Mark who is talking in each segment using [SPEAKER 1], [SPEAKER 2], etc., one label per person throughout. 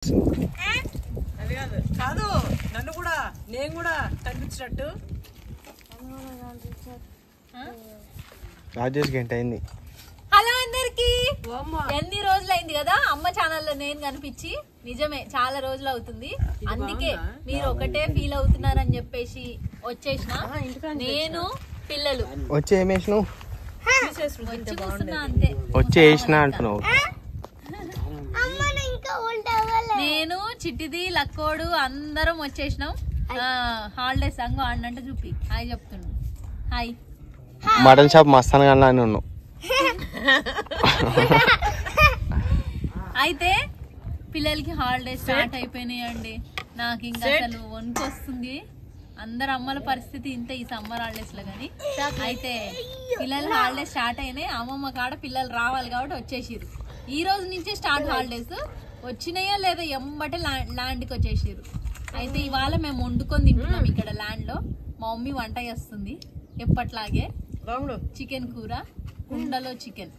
[SPEAKER 1] అది కాదు నన్ను కూడా నేను కూడా కనిపించినట్టు
[SPEAKER 2] రాజేష్ గంట అయింది.
[SPEAKER 3] హలో అందరికి, ఎన్ని రోజులు అయింది కదా అమ్మ ఛానల్లో నేను కనిపించి. నిజమే చాలా రోజులు అవుతుంది, అందుకే మీరు ఒకటే ఫీల్ అవుతున్నారని చెప్పేసి వచ్చేసిన నేను పిల్లలు.
[SPEAKER 2] వచ్చి ఏం వేసినావు?
[SPEAKER 3] వచ్చి కూర్చున్నా అంతే.
[SPEAKER 2] వచ్చి వేసిన అంటున్నావు.
[SPEAKER 3] నేను చిట్టిది లక్కోడు అందరం వచ్చేసినాం. హాలిడేస్ సంగం ఆడినంటే చూపి హాయ్ చెప్తున్నాను. హాయ్.
[SPEAKER 2] మటన్ షాప్ మస్తాను కానీ అని ఉన్నావు.
[SPEAKER 3] అయితే పిల్లలకి హాలిడేస్ స్టార్ట్ అయిపోయినాయండి. నాకు ఇంకా అసలు వణుకు వస్తుంది. అందరు అమ్మల పరిస్థితి ఇంత ఈ సమ్మర్ హాలిడేస్ లో. కానీ అయితే పిల్లల హాలిడేస్ స్టార్ట్ అయినాయి. అమ్మమ్మ కాడ పిల్లలు రావాలి కాబట్టి వచ్చేసిరు. ఈ రోజు నుంచే స్టార్ట్ హాలిడేస్. వచ్చినాయో లేదో ఎంబటే ల్యాండ్కి వచ్చేసిరు. అయితే ఇవాళ మేము వండుకొని తింటున్నాం ఇక్కడ ల్యాండ్ లో. మా మమ్మీ వంట చేస్తుంది ఎప్పట్లాగే. చికెన్ కూర, కుండలో చికెన్.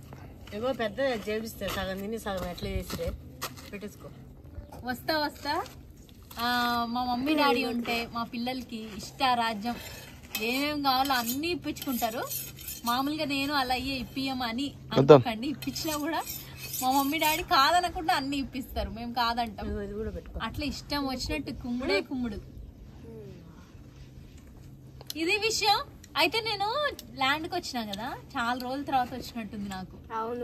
[SPEAKER 1] ఏవో పెద్ద చేపిస్తే సగం తిని సగం ఎట్లా చేసిరే పెట్టేసుకో.
[SPEAKER 3] వస్తా వస్తా. మా మమ్మీ డాడీ ఉంటే మా పిల్లలకి ఇష్టారాజ్యం ఏమేమి కావాలో అన్ని ఇప్పించుకుంటారు. మామూలుగా నేను అలా అయ్యే ఇప్పియమని అనుకోకండి, ఇప్పించినా కూడా మా మమ్మీ డాడీ కాదనకుండా అన్ని ఇప్పిస్తారు. మేము కాదంటాం. అట్లా ఇష్టం వచ్చినట్టు కుమ్ముడే కుమ్ముడు. ఇది విషయం. అయితే నేను ల్యాండ్ కి వచ్చినా కదా, చాలా రోజుల తర్వాత వచ్చినట్టుంది నాకు.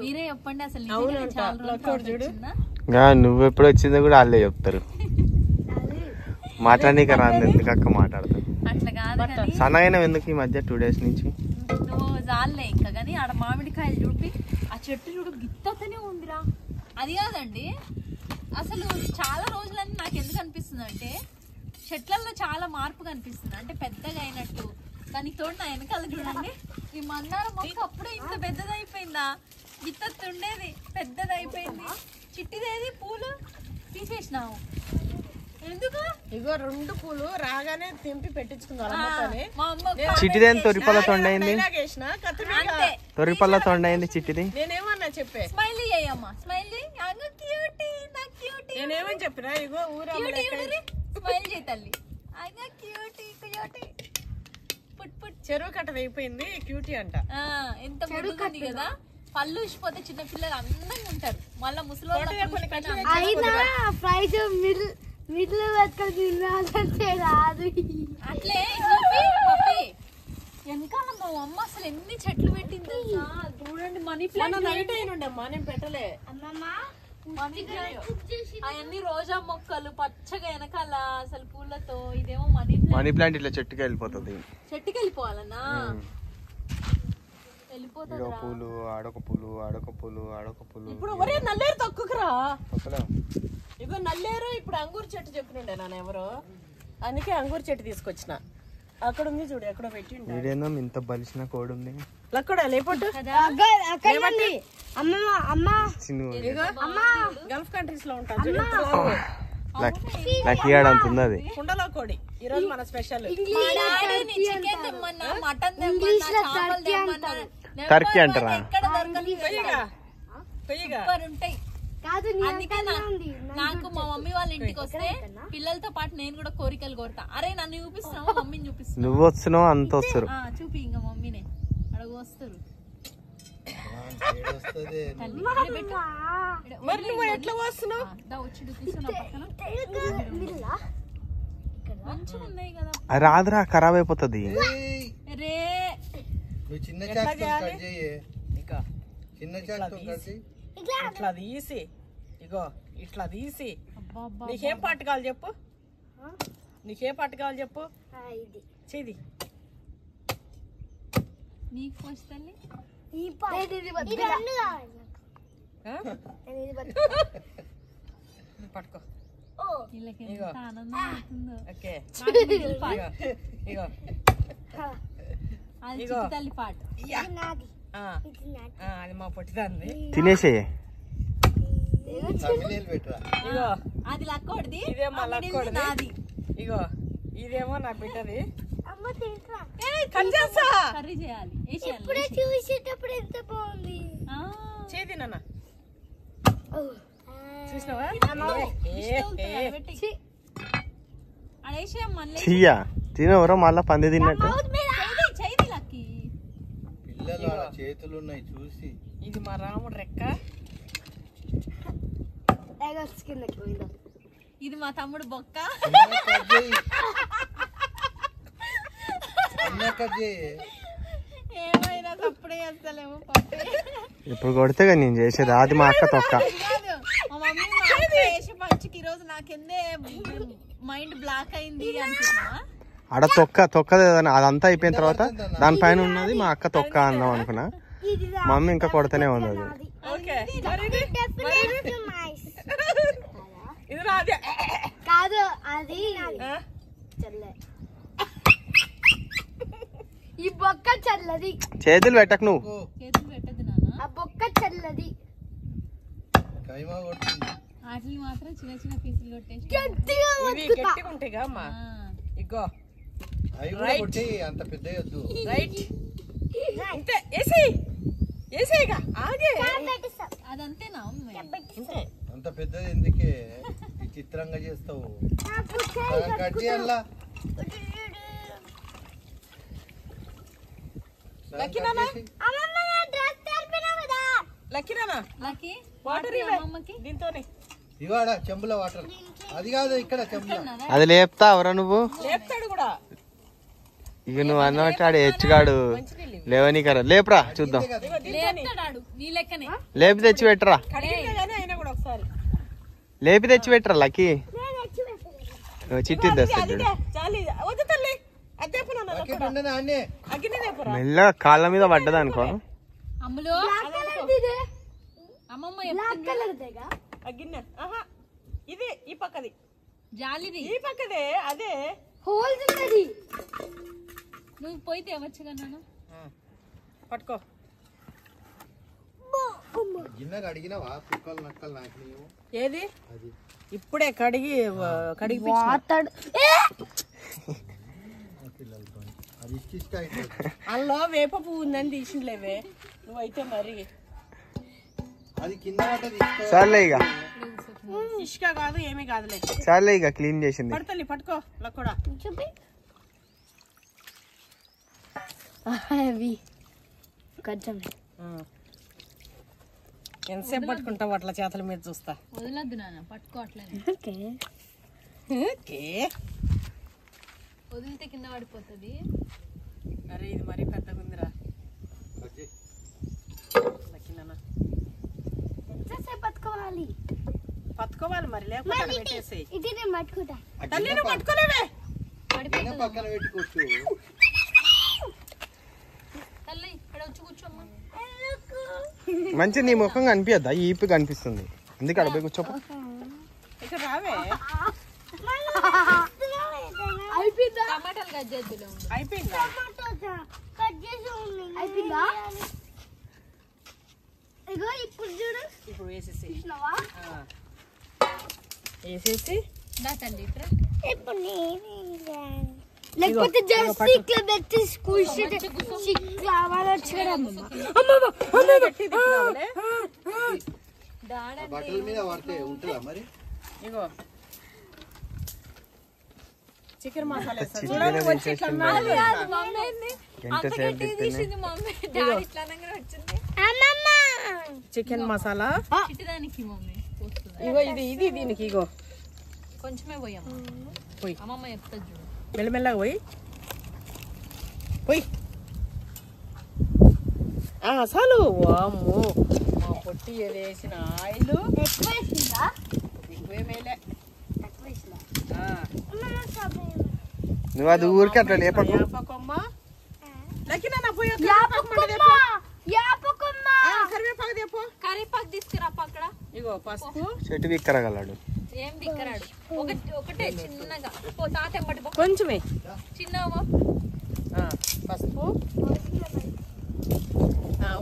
[SPEAKER 3] మీరే చెప్పండి అసలు చాలా రోజుల తర్వాత వచ్చిందా?
[SPEAKER 2] నువ్వు ఎప్పుడు వచ్చిందో కూడా వాళ్ళే చెప్తారు. మాట్లాడనీక రాదు, ఎందుకు అక్క మాట్లాడతారు.
[SPEAKER 3] అట్లా కాదు
[SPEAKER 2] సన్నగైనా ఎందుకు ఈ మధ్య 2 days నుంచి?
[SPEAKER 3] నువ్వు జాలే ఇంకా. కానీ ఆడ మామిడికాయలు చూపి ఆ చెట్టు చూడు గిత్తనే ఉందిరా. అది కాదండి, అసలు చాలా రోజులని నాకు ఎందుకు అనిపిస్తుంది అంటే చెట్లలో చాలా మార్పు కనిపిస్తుంది. అంటే పెద్దగా అయినట్టు. దానికి తోడు నా వెనకాల చూడండి, ఈ మందారం మొక్క అప్పుడే ఇంత పెద్దదైపోయిందా? గిత్తుండేది పెద్దదైపోయింది. చిట్టిదేది పూలు తీసేసినావు ఎందుకు?
[SPEAKER 1] ఇగో 2 పూలు రాగానే తెంపి పెట్టించుకుందాం.
[SPEAKER 2] చిట్టిది తొరిపల్ల తొండైంది. తొరిపల్ల తొండైంది చిట్టిది.
[SPEAKER 1] నేనేమన్నా చెప్పే
[SPEAKER 3] స్మైల్ చేయమ్మా, స్మైల్ చేయి.
[SPEAKER 1] నేనేమని చెప్పినా? ఇగో ఊరు
[SPEAKER 3] స్మైల్ చేయి తల్లి.
[SPEAKER 1] చెరువు కట్ట అయిపోయింది క్యూటీ అంట.
[SPEAKER 3] ఎంత ముడుకుంది కదా. పళ్ళు ఇచ్చిపోతే చిన్న పిల్లలు అందంగా ఉంటారు. మళ్ళా ముసలి అట్లే వెనకాల మా అమ్మ అసలు ఎన్ని చెట్లు పెట్టింది చూడండి. మనీ ప్లాంట్
[SPEAKER 1] నేను పెట్టలే.
[SPEAKER 3] అవన్నీ రోజా మొక్కలు పచ్చగా వెనకాల అసలు పూలతో. ఇదేమో
[SPEAKER 2] మనీ ప్లాంట్ ఇట్లా చెట్టుకి వెళ్ళిపోతుంది.
[SPEAKER 3] చెట్టుకి వెళ్ళిపోవాలన్నా? వెళ్ళిపోతుంది.
[SPEAKER 2] పూలు ఆడొక పూలు ఆడొక పూలు ఆడొక పూలు.
[SPEAKER 1] ఇప్పుడు ఒరే నల్లేరు తొక్కుకురా. ఇగో నల్లేరు. ఇప్పుడు అంగూరు చెట్టు చెప్పినుండే నాన్న ఎవరో, అందుకే అంగూరు చెట్టు తీసుకొచ్చిన. అక్కడ ఉంది చూడు, ఎక్కడో పెట్టిండు.
[SPEAKER 2] వీడేందో ఇంత బలిసిన కోడి ఉంది.
[SPEAKER 1] లక్కడా లేపట్టు. గల్ఫ్ కంట్రీస్ లో ఉంటాను.
[SPEAKER 2] లక్కీయాడంతుంది అది.
[SPEAKER 1] కుండలో కోడి ఈ రోజు మన స్పెషల్.
[SPEAKER 2] టర్కీ అంటారా?
[SPEAKER 3] అందుకే నాకు మా మమ్మీ వాళ్ళ ఇంటికి వస్తే పిల్లలతో పాటు నేను కూడా కోరికలు కోరుతా. అరే నన్ను చూపిస్తున్నావు, మమ్మీని చూపిస్తున్నావు.
[SPEAKER 2] నువ్వు వస్తున్నావు అంత వస్తారు.
[SPEAKER 3] చూపి ఇంకా మమ్మీనే అడుగు వస్తారు.
[SPEAKER 1] మరి నువ్వు ఎట్లా వస్తున్నావు?
[SPEAKER 3] మంచిగా ఉన్నాయి కదా.
[SPEAKER 2] రాదురా, ఖరాబ్ అయిపోతుంది.
[SPEAKER 1] ఇట్లా తీసి ఇగో ఇట్లా తీసి. నీకేం పట్టు కావాలి చెప్పు? నీకేం పట్టు కావాలి చెప్పు? చేది
[SPEAKER 3] నీకు వస్తుంది.
[SPEAKER 1] పట్టుకో.
[SPEAKER 3] తల్లి పాట
[SPEAKER 1] అది మా పొట్టిదాన్ని.
[SPEAKER 2] తినేసే.
[SPEAKER 1] ఇగో
[SPEAKER 3] అది లక్కోడిది,
[SPEAKER 1] ఇదేమో లక్కోడిది. ఇగో ఇదేమో నా బిడ్డది.
[SPEAKER 3] కర్రీ చేయాలి.
[SPEAKER 1] చేది నాన్న. చూసినావా
[SPEAKER 2] చెయ్యా తినవరో మళ్ళా పంది తిన్నట్టు.
[SPEAKER 4] పిల్లలు అలా చేతులు ఉన్నాయి చూసి.
[SPEAKER 1] ఇది మా రాముడు రెక్క,
[SPEAKER 3] ఇది మా తమ్ముడు బొక్క. ఏమైనా తప్పుడే చేస్తలేము.
[SPEAKER 2] ఇప్పుడు కొడితే కదా నేను చేసేది. అది మా అక్క తొక్క.
[SPEAKER 3] మా మమ్మీ వేసి పంచుకి ఈరోజు నాకెందే మైండ్ బ్లాక్ అయింది అనుకున్నా.
[SPEAKER 2] ఆడ తొక్కది అదంతా అయిపోయిన తర్వాత దానిపైన ఉన్నది మా అక్క తొక్క అందాం అనుకున్నా. మమ్మీ ఇంకా కొడతానే ఉంది అది.
[SPEAKER 5] కాదు అది ఈ బొక్క చల్లది.
[SPEAKER 2] చేతులు పెట్టకు నువ్వు.
[SPEAKER 3] చేతులు పెట్టదు నాన్న.
[SPEAKER 5] ఆ బొక్క చల్లది.
[SPEAKER 3] వాటిని మాత్రం చిన్న చిన్న పీసులు కొట్టేసి
[SPEAKER 1] గట్టిగా ఉంటాయిగా అమ్మా. ఇగో
[SPEAKER 4] అంత పెద్ద
[SPEAKER 1] రైట్ అంతే. ఏసేగా ఆగే.
[SPEAKER 3] అదంతేనా
[SPEAKER 4] అంత పెద్దది ఎందుకే విచిత్రంగా చేస్తావు? కట్ చేయాలా? ఇవాడ చెంబుల వాటర్. అది కాదు ఇక్కడ చెంబుల.
[SPEAKER 2] అది లేపుతా ఎవరా నువ్వు?
[SPEAKER 1] లేపుతాడు కూడా.
[SPEAKER 2] ఇక నువ్వు అన్నట్టు ఆడు హెచ్చుగాడు లేవని కరా. లేపురా చూద్దాం. లేపి తెచ్చి పెట్టరా. లేపి తెచ్చి పెట్టరా లక్కీ. చిట్టి తెస్తాడు. మెల్లగా కాళ్ళ మీద పడ్డది అనుకో.
[SPEAKER 1] ఇది ఈ పక్కది
[SPEAKER 3] జాలిది.
[SPEAKER 1] ఈ పక్కదే అదే
[SPEAKER 5] హోల్స్ ఉన్నది.
[SPEAKER 3] నువ్వు పోయి తేవచ్చు కన్నా.
[SPEAKER 1] పట్టుకో.
[SPEAKER 4] గిన్నె అడిగినవా? కుక్కలు నక్కలు నాకినావు.
[SPEAKER 1] ఏది ఇప్పుడే కడిగి అందులో వేప పువ్వు ఉందని తీసిండ్లేవే. నువ్వైతే మరి
[SPEAKER 4] అది కింద
[SPEAKER 2] సర్లే ఇక
[SPEAKER 1] ఇష్క కాదు ఏమీ కాదులే.
[SPEAKER 2] సర్లే ఇక క్లీన్ చేసింది.
[SPEAKER 1] పడతల్లి పట్టుకో కూడా
[SPEAKER 5] చూపి.
[SPEAKER 1] ఎంతసేపు పట్టుకుంటావు అట్లా చేతుల మీద చూస్తా.
[SPEAKER 3] వదలద్దు నాన్న, పట్టుకోవట్లేదు. వదిలితే కింద పడిపోతుంది.
[SPEAKER 1] అరే ఇది మరీ పెద్దగా ఉందిరా. పట్టుకోవాలి మరి, లేకపోతే పెట్టేసి.
[SPEAKER 5] ఇది నేను పట్టుకుంటా.
[SPEAKER 1] తల్లి నువ్వు పట్టుకోలేవే.
[SPEAKER 4] పక్కన పెట్టుకోవచ్చు.
[SPEAKER 3] తల్లి ఇక్కడ వచ్చి కూర్చోమ్మా.
[SPEAKER 2] మంచి నీ ముఖం కనిపించద్దా? ఈపి కనిపిస్తుంది. ఎందుకు అడబోయి కూర్చోప.
[SPEAKER 1] ఇక్కడ రావే.
[SPEAKER 5] అయిపోయిందా?
[SPEAKER 3] టమాటాలు కట్ చేద్దులే.
[SPEAKER 1] అయిపోయిందా?
[SPEAKER 5] అయిపోయిందా? ఇగో ఇప్పుడు చూడు.
[SPEAKER 1] ఇప్పుడు వేసేసి
[SPEAKER 3] దా తల్లి
[SPEAKER 5] ఇప్పుడు లేకపోతే జస్ట్ ఇక్కడ పెట్టి స్కూల్ షీట్ కావాలొచ్చు కదా.
[SPEAKER 4] బట్టల మీద పడితే ఉంటుందా మరి?
[SPEAKER 1] ఇగో చికెన్ మసాలా చికెన్ మసాలా. ఇగో ఇది ఇది దీనికి ఇగో
[SPEAKER 3] కొంచెమే పోయమ్మా.
[SPEAKER 1] పోయి
[SPEAKER 3] అమ్మమ్మ చెప్తా చూడు.
[SPEAKER 1] మెల్లమెల్లగా పోయి పోయి. అసలు వామ్మో మా పొట్టి వేసిన ఆయిల్ ఎక్కువేమేలే.
[SPEAKER 2] నువ్వు అది ఊరికే అట్లా లేపకు.
[SPEAKER 3] కరివేపాకు తీసుకురా పక్కడ.
[SPEAKER 1] ఇగో పసుపు.
[SPEAKER 2] చెట్టు విక్కరగలడు.
[SPEAKER 3] ఏం దిక్కరాడు. ఒకటే చిన్నగా తాత ఎంబటి
[SPEAKER 1] కొంచెమే
[SPEAKER 3] చిన్నగా
[SPEAKER 1] పసుపు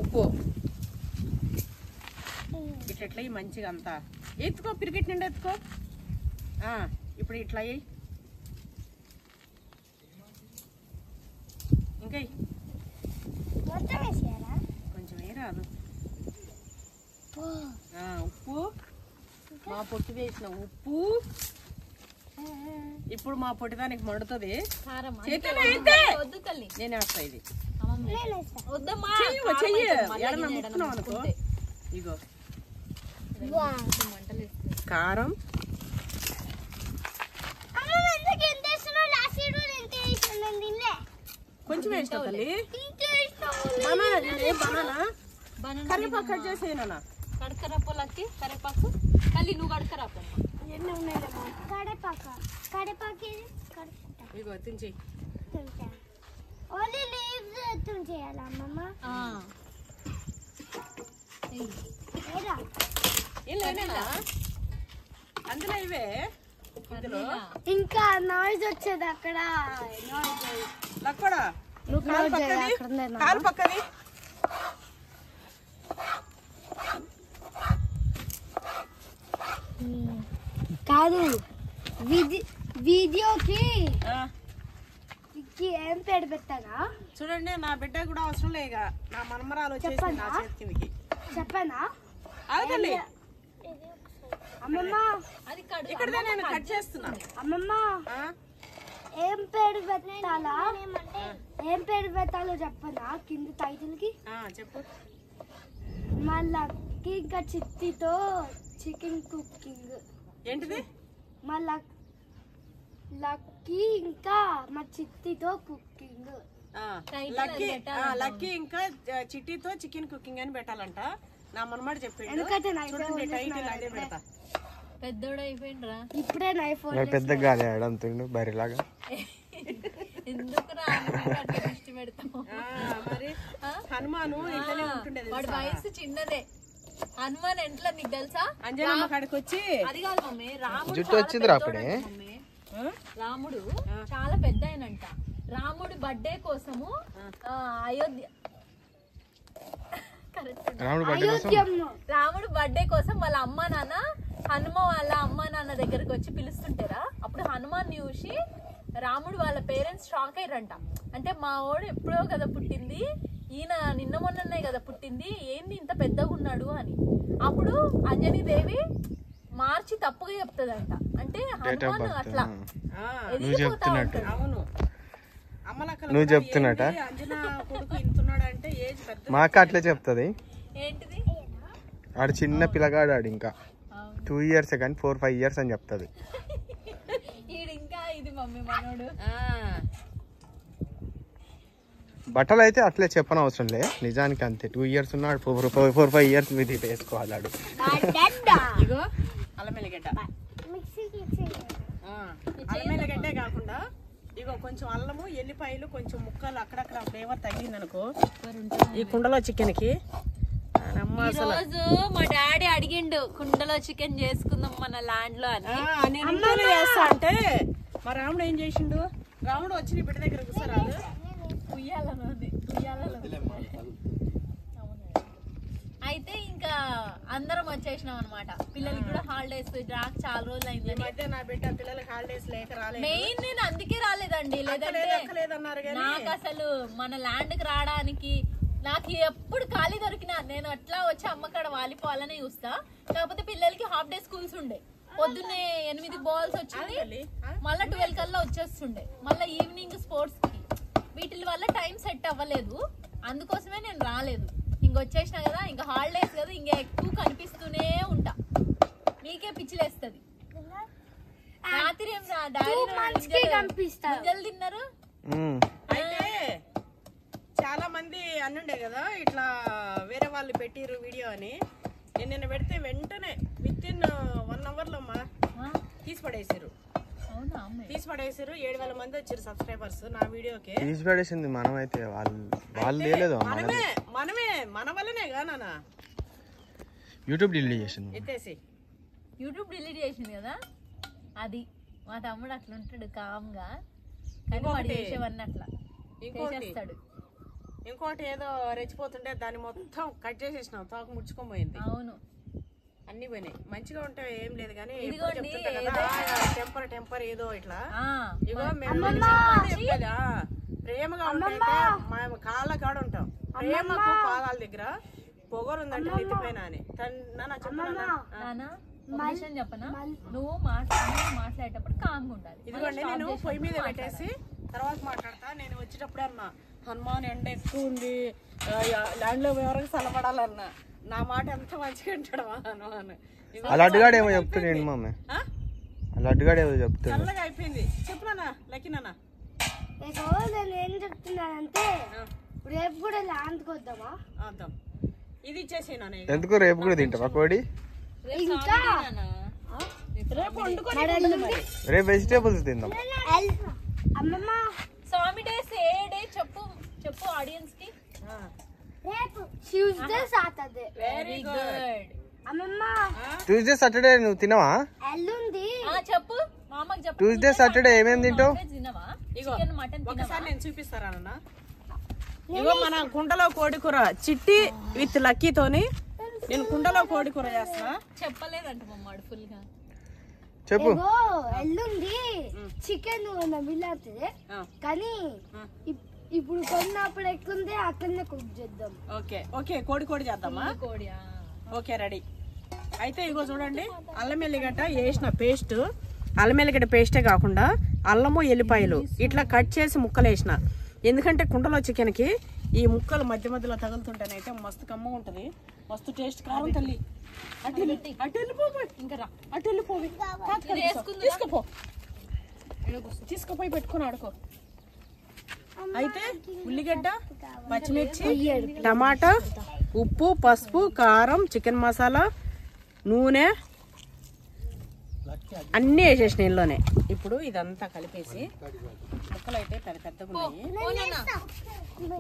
[SPEAKER 1] ఉప్పు ఇట్లా మంచిగా అంతా ఎత్తుకో. పిరికెట్ నిండా ఎత్తుకో. ఇప్పుడు ఇట్లా అయ్యి ఇంకా కొంచెం రాదు. ఉప్పు మా పొట్టి వేసిన ఉప్పు. ఇప్పుడు మా పొట్టిదానికి మండుతుంది.
[SPEAKER 3] కారం
[SPEAKER 1] చేతిలో అయితే
[SPEAKER 3] వద్దు తల్లి,
[SPEAKER 1] నేను వేస్తా ఇది.
[SPEAKER 3] వద్దమ్మా.
[SPEAKER 1] చెయ్యి ఎడన ముక్కున్నావు అనుకో. ఇగో కారం, కొంచెం వేసిన తల్లి. బనానా కరివేపాకు కట్ చేసేయనా?
[SPEAKER 3] కడకరప్పలకి కరివేపాకు తల్లి, నువ్వు కడకరప్పమ్మ.
[SPEAKER 1] ఇగో తించి అందులో ఇవే. ఇందులో
[SPEAKER 5] ఇంకా నాయిస్ వచ్చేది అక్కడ.
[SPEAKER 1] లక్కడా కాలు పక్కది, కాలు పక్కది.
[SPEAKER 5] కాదు వీడియోకి ఏం పేరు పెట్టానా
[SPEAKER 1] చూడండి. నా బిడ్డ కూడా అవసరం లేక నా మనమరాలు వచ్చేసి నా చేతి కిందకి.
[SPEAKER 5] చెప్పనా
[SPEAKER 1] ఆగలి
[SPEAKER 5] అమ్మమ్మ?
[SPEAKER 3] అది
[SPEAKER 1] ఇక్కడదే నేను కట్ చేస్తున్నా.
[SPEAKER 5] అమ్మమ్మ ఏం పేరు పెట్టాలా? ఏం పేరు పెట్టాలో చెప్పనా కింద టైటిల్ కి?
[SPEAKER 1] చెప్పు.
[SPEAKER 5] మళ్ళీ ఇంకా చిట్టితో చికెన్ కుకింగ్.
[SPEAKER 1] ఏంటిది?
[SPEAKER 5] మళ్ళీ లక్కీ ఇంకా మా చిట్టితో కుకింగ్.
[SPEAKER 1] లక్కీ ఇంకా చిట్టితో చికెన్ కుకింగ్ అని పెట్టాలంట. నా మనమాడు చెప్పాడు.
[SPEAKER 5] ఎందుకంటే
[SPEAKER 1] చూడండి టైటిల్ అదే పెడతా.
[SPEAKER 3] పెద్దోడు అయిపోయిండ్రా
[SPEAKER 5] ఇప్పుడే నైఫ్
[SPEAKER 2] పెద్దగా కాదు ఆడంతుండు బరిలాగా.
[SPEAKER 3] ఎందుకురా దృష్టి పెడతావు?
[SPEAKER 1] మరి హనుమాను ఇంట్లోనే ఉంటుండేది.
[SPEAKER 3] వాడి వయసు చిన్నదే. హనుమాన్ ఎంట్లో నీకు తెలుసా?
[SPEAKER 1] అంజనమ్మ కాడికి వచ్చి
[SPEAKER 3] అది కాదు మమ్మీ, రాముడు
[SPEAKER 2] జుట్టు వచ్చిందిరా అప్పుడే.
[SPEAKER 3] రాముడు చాలా పెద్ద ఆయనంట. రాముడి బర్త్డే కోసము అయోధ్య రాముడు బర్త్డే కోసం వాళ్ళ అమ్మ నాన్న హనుమ వాళ్ళ అమ్మ నాన్న దగ్గరికి వచ్చి పిలుస్తుంటారా. అప్పుడు హనుమాన్ చూసి రాముడు వాళ్ళ పేరెంట్స్ షాక్ అయ్యారంట. అంటే మా వాడు ఎప్పుడో కదా పుట్టింది, ఈయన నిన్న మొన్ననే కదా పుట్టింది, ఏంది ఇంత పెద్దగా ఉన్నాడు అని. అప్పుడు అంజనీదేవి మార్చి తప్పుగా చెప్తుందంట. అంటే హనుమాన్ అట్లా ఎదిగిపోతా ఉంటాడు.
[SPEAKER 1] అవును
[SPEAKER 2] నువ్వు చెప్తున్నట
[SPEAKER 1] అంజనా కొడుకు ఇంతున్నాడు అంటే ఏజ్ పెద్ద.
[SPEAKER 2] మాకు అట్లే చెప్తుంది.
[SPEAKER 3] ఏంటిది?
[SPEAKER 2] ఆడు చిన్న పిల్లగాడు, ఆడు ఇంకా 2 years కానీ 4-5 years అని చెప్తుంది.
[SPEAKER 3] ఇంకా ఇది మమ్మీ మనోడు.
[SPEAKER 2] బట్టలు అయితే అట్లే చెప్పని అవసరం లే, నిజానికి అంతే. 2 years ఉన్నాడు, 4-5 years మీద వేసుకోవాలి.
[SPEAKER 1] ఇగో అల్లం ఎల్లిగడ్డ, అల్లం ఎల్లిగడ్డే కాకుండా ఇగో కొంచెం అల్లము, ఎల్లిపాయలు, కొంచెం ముక్కలు అక్కడక్కడ ఫ్లేవర్ తగ్గింది అనుకో ఈ కుండలో చికెన్ కి.
[SPEAKER 3] రోజు మా డాడీ అడిగిండు కుండలో చికెన్ చేసుకుందాం మన ల్యాండ్ లో అని.
[SPEAKER 1] నేను ఇంట్లోనే చేస్తా అంటే మా రాముడు ఏం చేసిండు? రాముడు వచ్చి నీ బిడ్డ దగ్గర కూర్చోరాదు.
[SPEAKER 3] అయితే ఇంకా అందరం వచ్చేసినాం అనమాట. పిల్లలకి కూడా హాలిడేస్ రాక చాలా రోజులు అయింది.
[SPEAKER 1] నా బిడ్డ పిల్లలకి హాలిడేస్ లేక రాలేదు.
[SPEAKER 3] మెయిన్ నేను అందుకే రాలేదండి, లేదంటే నాకు అసలు మన ల్యాండ్ కి రావడానికి నాకు ఎప్పుడు ఖాళీ దొరికినా నేను అట్లా వచ్చి అమ్మకాడ వాలిపోవాలని చూస్తా. కాకపోతే పిల్లలకి హాఫ్ డే స్కూల్స్ ఉండే. పొద్దున్నే 8 బాల్స్ వచ్చింది, మళ్ళీ 12 కల్లా వచ్చేస్తుండే. మళ్ళీ ఈవినింగ్ స్పోర్ట్స్ కి, వీటి వల్ల టైం సెట్ అవ్వలేదు. అందుకోసమే నేను రాలేదు. ఇంకొచ్చేసినా కదా, ఇంకా హాలిడేస్ కదా, ఇంకా ఎక్కువ కనిపిస్తూనే ఉంటా. మీకే పిచ్చిలేస్తుంది. రాత్రి ఏం డాడీ తిన్నారు.
[SPEAKER 1] అయితే చాలా మంది అన్నుండే కదా ఇట్లా వేరే వాళ్ళు పెట్టిరు వీడియో అని. నేను నిన్న పెడితే వెంటనే విత్ ఇన్ 1 hour లో తీసి పడేసారు. 7,000 మంది వచ్చారు సబ్స్క్రైబర్స్ నా వీడియోకి.
[SPEAKER 2] తీసి పడేసింది మనమైతే, వాళ్ళు లేదు.
[SPEAKER 1] మనమే మన వల్లనే గా నాన్న
[SPEAKER 2] యూట్యూబ్ డిలీట్ చేసింది.
[SPEAKER 1] ఎత్తేసి
[SPEAKER 3] యూట్యూబ్ డిలీట్ చేసింది కదా. అది మా తమ్ముడు అట్లా ఉంటాడు కామ్గా, కానీ వాడు చేసేవన్నీ అట్లా చేసేస్తాడు.
[SPEAKER 1] ఇంకోటి ఏదో రెచ్చిపోతుంటే దాన్ని మొత్తం కట్ చేసేసినాం, తోక ముడుచుకోపోయింది.
[SPEAKER 3] అవును,
[SPEAKER 1] అన్ని పోయినాయి. మంచిగా ఉంటే ఏం లేదు కానీ టెంపర్ ఏదో ఇట్లా. ఇగో మేము ప్రేమగా ఉంటాయితే మేము కాళ్ళ కాడ ఉంటాం. ప్రేమకు పాదాల దగ్గర పొగరు ఉందంటే నెత్తిపోయినా అని.
[SPEAKER 3] ఒక విషయం చెప్పనా, నువ్వు మాట్లాడేటప్పుడు కామ్గా ఉండాలి.
[SPEAKER 1] ఇదిగోండి నేను పొయ్యి మీద పెట్టేసి తర్వాత మాట్లాడతా. నేను వచ్చేటప్పుడే అన్నా హనుమాన్ ఎండ ఎక్కువ ఉంది, ల్యాండ్ లో ఎవరికి సలపడాలన్నా. నా మాట ఎంత మంచిగా ఉంటాడు హనుమాన్.
[SPEAKER 2] అలా అడ్డుగాడు ఏమో చెప్తాడు మమ్మీ, అలా అడ్డుగాడు ఏమో చెప్తాడు.
[SPEAKER 1] చల్లగా అయిపోయింది. చెప్పునా లక్కినా
[SPEAKER 5] నేను ఏం చెప్తున్నానంటే రేపు కూడా ల్యాండ్కి వద్దామా?
[SPEAKER 1] వద్దాం. ఇది ఇచ్చేసి
[SPEAKER 2] ఎందుకు రేపు కూడా తింటావా కోడి?
[SPEAKER 5] ఇంకా
[SPEAKER 1] రేపు వండుకొని
[SPEAKER 2] రేపు వెజిటేబుల్స్ తిందాం.
[SPEAKER 5] అమ్మమ్మ
[SPEAKER 3] స్వామి డేస్ ఏ డే చెప్పు ఆడియన్స్ కి.
[SPEAKER 5] రేపు ట్యూస్డే సాటర్డే.
[SPEAKER 1] Very good.
[SPEAKER 5] అమ్మమ్మ
[SPEAKER 2] ట్యూస్డే సాటర్డే నువ్వు తినవా?
[SPEAKER 5] ఎల్లుంది
[SPEAKER 3] చెప్పు మామకి చెప్పు.
[SPEAKER 2] ట్యూస్డే సాటర్డే ఏమేమి తింటావు?
[SPEAKER 3] తినవా?
[SPEAKER 1] ఇగో
[SPEAKER 3] చికెన్ మటన్
[SPEAKER 1] ఒకసారి నేను చూపిస్తారా? ఇగో మన కుండలో కోడి కూర చిట్టి విత్ లక్కీతోని నేను కుండలో కోడి కూర చేస్తున్నా.
[SPEAKER 3] చెప్పలేదంట మమ్మాడు ఫుల్ గా.
[SPEAKER 2] చెప్పు.
[SPEAKER 5] ఎల్లుండి చికెన్ వీళ్ళవుతుంది కానీ ఇప్పుడు కొన్నప్పుడు ఎట్లుంది అట్లనే కుక్ చేద్దాం.
[SPEAKER 1] ఓకే ఓకే కోడి కోడి చేద్దామా?
[SPEAKER 3] కోడియా?
[SPEAKER 1] Okay ready. అయితే ఇగో చూడండి అల్లం ఎల్లిగడ్డ వేసిన పేస్ట్. అల్లం ఎల్లిగడ్డ పేస్టే కాకుండా అల్లము ఎల్లిపాయలు ఇట్లా కట్ చేసి ముక్కలు వేసిన. ఎందుకంటే కుండలో చికెన్కి ఈ ముక్కలు మధ్య మధ్యలో తగులుతుంటేనైతే మస్తు కమ్మగా ఉంటుంది, మస్తు టేస్ట్. కారం తల్లి అటు వెళ్ళిపోయి ఇంకా రా, అటు వెళ్ళిపోయి తీసుకుపో, తీసుకుపోయి పెట్టుకుని ఆడుకో. అయితే ఉల్లిగడ్డ, పచ్చిమిర్చి, టమాటా, ఉప్పు, పసుపు, కారం, చికెన్ మసాలా, నూనె అన్నీ వేసేసిన ఇంట్లోనే. ఇప్పుడు ఇదంతా కలిపేసి ముక్కలు అయితే పెద్ద పెద్దగా ఉన్నాయి.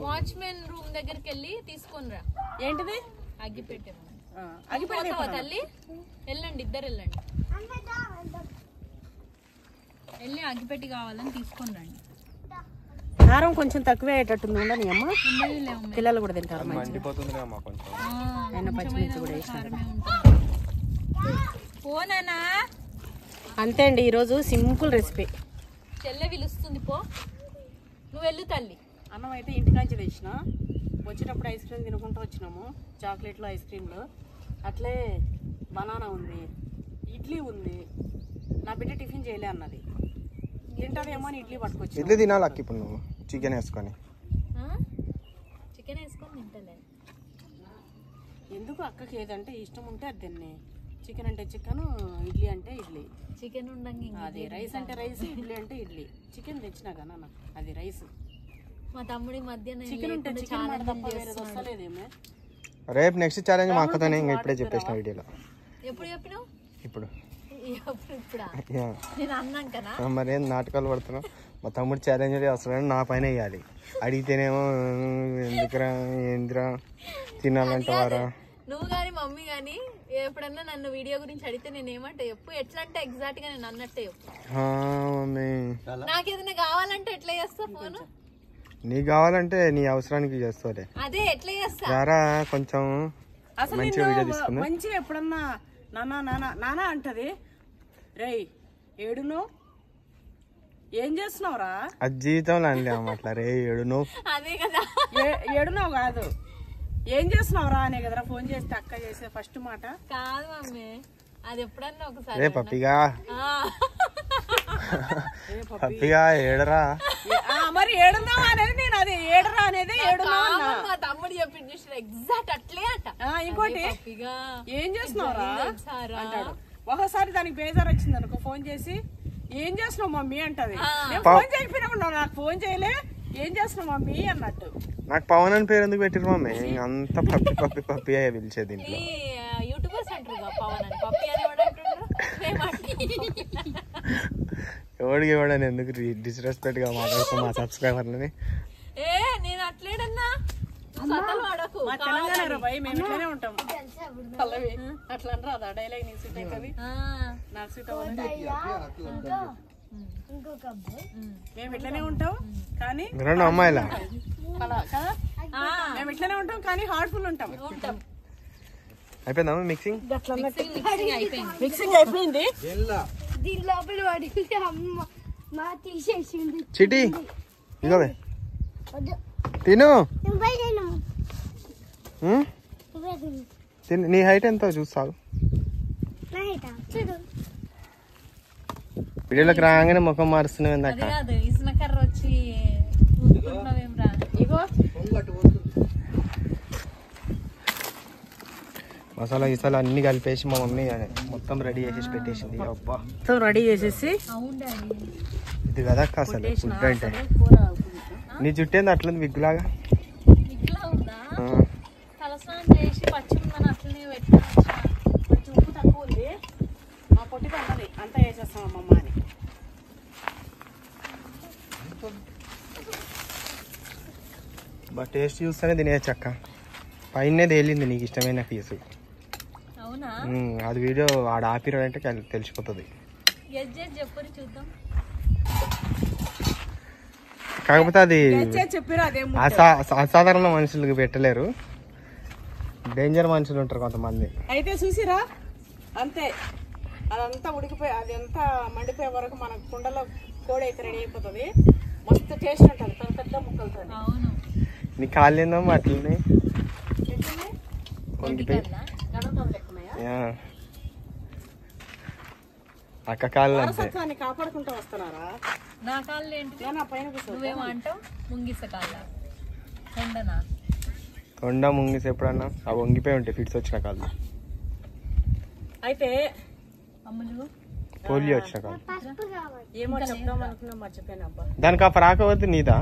[SPEAKER 3] వాచ్మెన్ రూమ్ దగ్గరికి వెళ్ళి తీసుకొని రా.
[SPEAKER 1] ఏంటిది?
[SPEAKER 3] అగ్గిపెట్టే.
[SPEAKER 1] అగ్గిపెట్టే
[SPEAKER 3] తల్లి వెళ్ళండి, ఇద్దరు వెళ్ళండి, వెళ్ళి అగ్గిపెట్టి కావాలని తీసుకొని రండి.
[SPEAKER 1] కారం కొంచెం తక్కువే అయ్యేటట్టుంది ఉండని అమ్మ, పిల్లలు కూడా తింటారు. పచ్చిమిర్చి కూడా వేసిన.
[SPEAKER 3] పోనా
[SPEAKER 1] అంతే అండి ఈరోజు సింపుల్ రెసిపీ.
[SPEAKER 3] చెల్లె పిలుస్తుంది పో, నువ్వు వెళ్ళు తల్లి.
[SPEAKER 1] అన్నం అయితే ఇంటికాంచి తెచ్చిన. వచ్చేటప్పుడు ఐస్ క్రీమ్ తినుకుంటూ వచ్చినాము, చాక్లెట్లు ఐస్ క్రీమ్లు. అట్లే బనానా ఉంది, ఇడ్లీ ఉంది. నా బిడ్డ టిఫిన్ చేయలే అన్నది, తింటాదేమో అని ఇడ్లీ పట్టుకొచ్చి.
[SPEAKER 2] ఇడ్లీ తినాలి అక్క ఇప్పుడు నువ్వు చికెన్ వేసుకొని.
[SPEAKER 3] చికెన్ వేసుకొని తింటలే
[SPEAKER 1] ఎందుకు? అక్కకి ఏదంటే ఇష్టం ఉంటే అది తిన్నే. చికెన్ అంటే చికెన్, ఇడ్లీ అంటే ఇడ్లీ.
[SPEAKER 3] చికెన్ ఉండంగా
[SPEAKER 1] అది రైస్ అంటే రైస్, ఇడ్లీ అంటే ఇడ్లీ. చికెన్ తెచ్చినా కదా అది రైస్.
[SPEAKER 3] మా తమ్ముడి మధ్య
[SPEAKER 1] చికెన్ ఉంటే చికెన్ మాట తప్ప వేరేది వస్తలేదేమే.
[SPEAKER 2] రేపు నెక్స్ట్ ఛాలెంజ్ మా అక్కతోనే ఇంకా ఇప్పుడే చెప్పేసిన వీడియోలో.
[SPEAKER 3] ఎప్పుడు చెప్పినావు?
[SPEAKER 2] ఇప్పుడు
[SPEAKER 3] ఇప్పుడా? నేను అన్నాం కదా
[SPEAKER 2] మరేం నాటకాలు పడుతున్నావు? మా తమ్ముడు ఛాలెంజ్ వస్తాడని నా పైన వేయాలి. అడిగితేనేమో ఎందుకురా ఏందిరా తినాలంటావారా?
[SPEAKER 3] నువ్వు గాని మమ్మీ గాని ఎప్పుడన్నా నన్ను వీడియో గురించి అడిగితే నేను ఏమంటా చెప్పు? ఎట్లా అంటే ఎగ్జాక్ట్ గా నేను అన్నట్టే చెప్పు. నాకేదైనా కావాలంటే ఎట్లా చేస్తా? ఫోన్
[SPEAKER 2] నీకు కావాలంటే నీ అవసరానికి చేస్తావులే.
[SPEAKER 3] అదే ఎట్లా చేస్తా?
[SPEAKER 2] రారా కొంచెం
[SPEAKER 1] అసలు మంచిగా ఎప్పుడన్నా నానా నానా నానా అంటది. రేయ్ ఏడును ఏం చేస్తున్నావురా?
[SPEAKER 2] అది జీవితంలో అండి అట్లా రే ఏడును.
[SPEAKER 3] అదే కదా,
[SPEAKER 1] ఏడునావు కాదు, ఏం చేస్తున్నావురా అనే కదరా ఫోన్ చేస్తే అక్క చేసే ఫస్ట్ మాట.
[SPEAKER 3] కాదు మమ్మీ, అది ఎప్పుడన్నా ఒకసారి.
[SPEAKER 2] రే పప్పిగా పప్పిగా ఏడరా.
[SPEAKER 1] మరి ఏడున్నావు అనేది నేను అది ఏడరా అనేది ఏడున్నావు.
[SPEAKER 3] మా తమ్ముడు చెప్పింది ఎగ్జాక్ట్ అట్లే అంట.
[SPEAKER 1] ఇంకోటి ఏం చేస్తున్నావురా అంటాడు. ఒకసారి దానికి బేజారు వచ్చింది అనుకో, ఫోన్ చేసి ఏం చేస్తున్నావు మమ్మీ అంటది. నేను ఫోన్ చేయకపోయినా నాకు ఫోన్ చేయలే, ఏం చేస్తున్నావు మమ్మీ అన్నట్టు.
[SPEAKER 2] నాకు పవన్ అని పేరు ఎందుకు పెట్టిరు మమ్మీ? అంత పప్పి పప్పి పప్పి అయ్యే పిలిచేది ఇంట్లో.
[SPEAKER 3] యూట్యూబర్స్ అంటారు పవన్ అని, పప్పి అని
[SPEAKER 2] ఎవడికి ఇవ్వడని ఎందుకు డిస్రెస్పెక్ట్ గా మాట్లాడుతాం మా సబ్స్క్రైబర్లని?
[SPEAKER 3] నేను అట్లేడన్నా
[SPEAKER 1] మా తెలంగాణ భయ మేము ఇట్లానే ఉంటాం. పల్లవి అట్లా అనరా, అదా డైలాగ్ నీకు సూట్ అవుతుంది, నాకు సూట్ అవ్వదు. మేము ఇట్లనే ఉంటాం కానీ
[SPEAKER 2] అమ్మాయిలా
[SPEAKER 1] మేము ఇట్లనే ఉంటాం కానీ హార్ట్ఫుల్ ఉంటాం.
[SPEAKER 2] అయిపోయిందా మిక్సింగ్?
[SPEAKER 1] మిక్సింగ్ అయిపోయింది.
[SPEAKER 5] దీని లోపల పడింది అమ్మ మా తీసేసింది.
[SPEAKER 2] చిటి ఇగో తిను. నీ హైట్ ఎంత చూస్తావు? వీడియోలోకి రాగానే ముఖం మారుస్తున్నావు
[SPEAKER 3] అది
[SPEAKER 2] ఏందక్క?
[SPEAKER 3] కాదు ఇసునకర్ర వచ్చి ఊరుకుంటున్నావేం రా.
[SPEAKER 1] ఇగో
[SPEAKER 4] పొంగట్టు పోతుంది.
[SPEAKER 2] మసాలా గిసాలా అన్ని కలిపేసి మా మమ్మీ మొత్తం రెడీ చేసేసి పెట్టేసింది. అబ్బా
[SPEAKER 1] మొత్తం రెడీ చేసేసి
[SPEAKER 3] అవును డాడీ.
[SPEAKER 2] ఇది కదా అక్క అసలు ఫుడ్ అంటే.
[SPEAKER 1] కూర
[SPEAKER 2] నీ జుట్టు ఏంది అట్లుంది విగ్గులాగా?
[SPEAKER 3] ఇట్లా ఉందా?
[SPEAKER 2] ఆ.
[SPEAKER 3] తలస్నానం చేసి పచ్చిమిరపకాయలు అట్లనే పెట్టా.
[SPEAKER 1] కొంచెం ఉప్పు తక్కువ ఉంది, మా పొట్టిగా ఉన్నది అంతా వేసేస్తాం అమ్మమ్మ అని.
[SPEAKER 2] బట్ టేస్ట్ చూస్తేనే తినేయచ్చు అక్క. పైన తేలింది నీకు ఇష్టమైన పీసు.
[SPEAKER 3] అవునా?
[SPEAKER 2] అది వీడియో ఆడ ఆపిరాడంటే తెలిసిపోతుంది.
[SPEAKER 3] గెస్ చేసి చెప్పరు చూద్దాం.
[SPEAKER 2] కాకపోతే అది
[SPEAKER 1] చెప్పారు అదేం
[SPEAKER 2] అసాధారణ మనుషులకు పెట్టలేరు, డేంజర్ మనుషులు ఉంటారు కొంతమంది.
[SPEAKER 1] అయితే చూసిరా అంతే, అదంతా ఉడికిపోయి అది అంతా మండిపోయే వరకు మన కుండలో కోడి అయితే రెడీ అయిపోతుంది. మస్తు టేస్ట్ ఉంటుంది పెద్ద పెద్ద ముక్కలతో.
[SPEAKER 3] అవును.
[SPEAKER 2] నీ కాళ్ళు ఏందమ్మా అట్లనే వంగిపోయి?
[SPEAKER 1] గణపతులు ఎక్కున్నాయా?
[SPEAKER 2] యా. అక్క కాళ్ళు అంతే.
[SPEAKER 1] వారసత్వాన్ని కాపాడుకుంటూ వస్తున్నారా?
[SPEAKER 3] నా కాళ్ళు ఏంటి?
[SPEAKER 1] నా పైన కూర్చో.
[SPEAKER 3] నువ్వేమంటావు? ముంగిస కాళ్ళ కొండనా?
[SPEAKER 2] తొండ ముంగిసి ఎప్పుడన్నా అవి వంగిపోయి ఉంటాయి ఫిట్స్ వచ్చిన కాళ్ళు,
[SPEAKER 1] అయితే
[SPEAKER 3] అమ్ములు
[SPEAKER 2] పోలియో వచ్చిన కాళ్ళు.
[SPEAKER 1] ఏమో చెప్దాం అనుకున్నా మర్చిపోయాను అబ్బా.
[SPEAKER 2] దానికి ఆ ప్రాకవద్దు నీదా?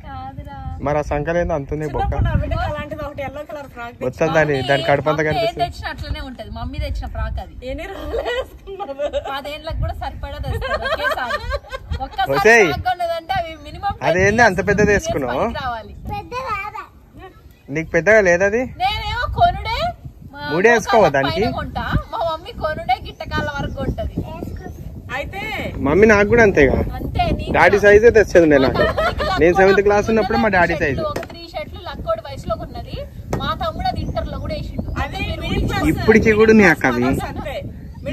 [SPEAKER 3] కాదురా.
[SPEAKER 2] మరి ఆ సంకలేందో అంతుంది బొక్క
[SPEAKER 1] నా బిడ్డకు అలాంటిది ఒకటి ఎల్లో కలర్ ఫ్రాక్
[SPEAKER 2] మొత్తం దాని కడుపంతా
[SPEAKER 3] ఏం
[SPEAKER 2] కనిపిస్తుంది.
[SPEAKER 3] తెచ్చినా అట్లనే ఉంటది. మమ్మీ తెచ్చిన ఫ్రాక్ అది
[SPEAKER 1] ఎన్ని రోజులు వేసుకున్నారు?
[SPEAKER 3] 10 ఏళ్ళకి కూడా సరిపడా తెస్తారు ఒకేసారి. ఒక్కసారి
[SPEAKER 2] ఒసేయ్.
[SPEAKER 3] ఫ్రాక్ కొన్నదంటే అవి మినిమం
[SPEAKER 2] అదేంది అంత పెద్దది వేసుకున్నావు?
[SPEAKER 3] రావాలి.
[SPEAKER 2] నీకు పెద్దగా లేదది?
[SPEAKER 3] నేనేమో కొనుడే
[SPEAKER 2] మూడే వేసుకోవా దానికి?
[SPEAKER 3] పైన కొంటా. మా మమ్మీ కొనుడే గిట్టకాల వరకు కొంటది.
[SPEAKER 1] అయితే
[SPEAKER 2] మమ్మీ నాకు కూడా అంతేగా.
[SPEAKER 3] అంతే.
[SPEAKER 2] డాడీ సైజే తెచ్చేది నాకు. నేను 7th క్లాస్ ఉన్నప్పుడు మా డాడీ సైజు.
[SPEAKER 3] ఒక 3 షర్ట్లు లక్కోడి వయసులో ఉన్నది. మా తమ్ముడు అది ఇంటర్ లో కూడా వేసిండు.
[SPEAKER 1] అది మిడిల్ క్లాస్
[SPEAKER 2] ఇప్పటికి కూడా నీ అక్క అవి
[SPEAKER 1] అంతే.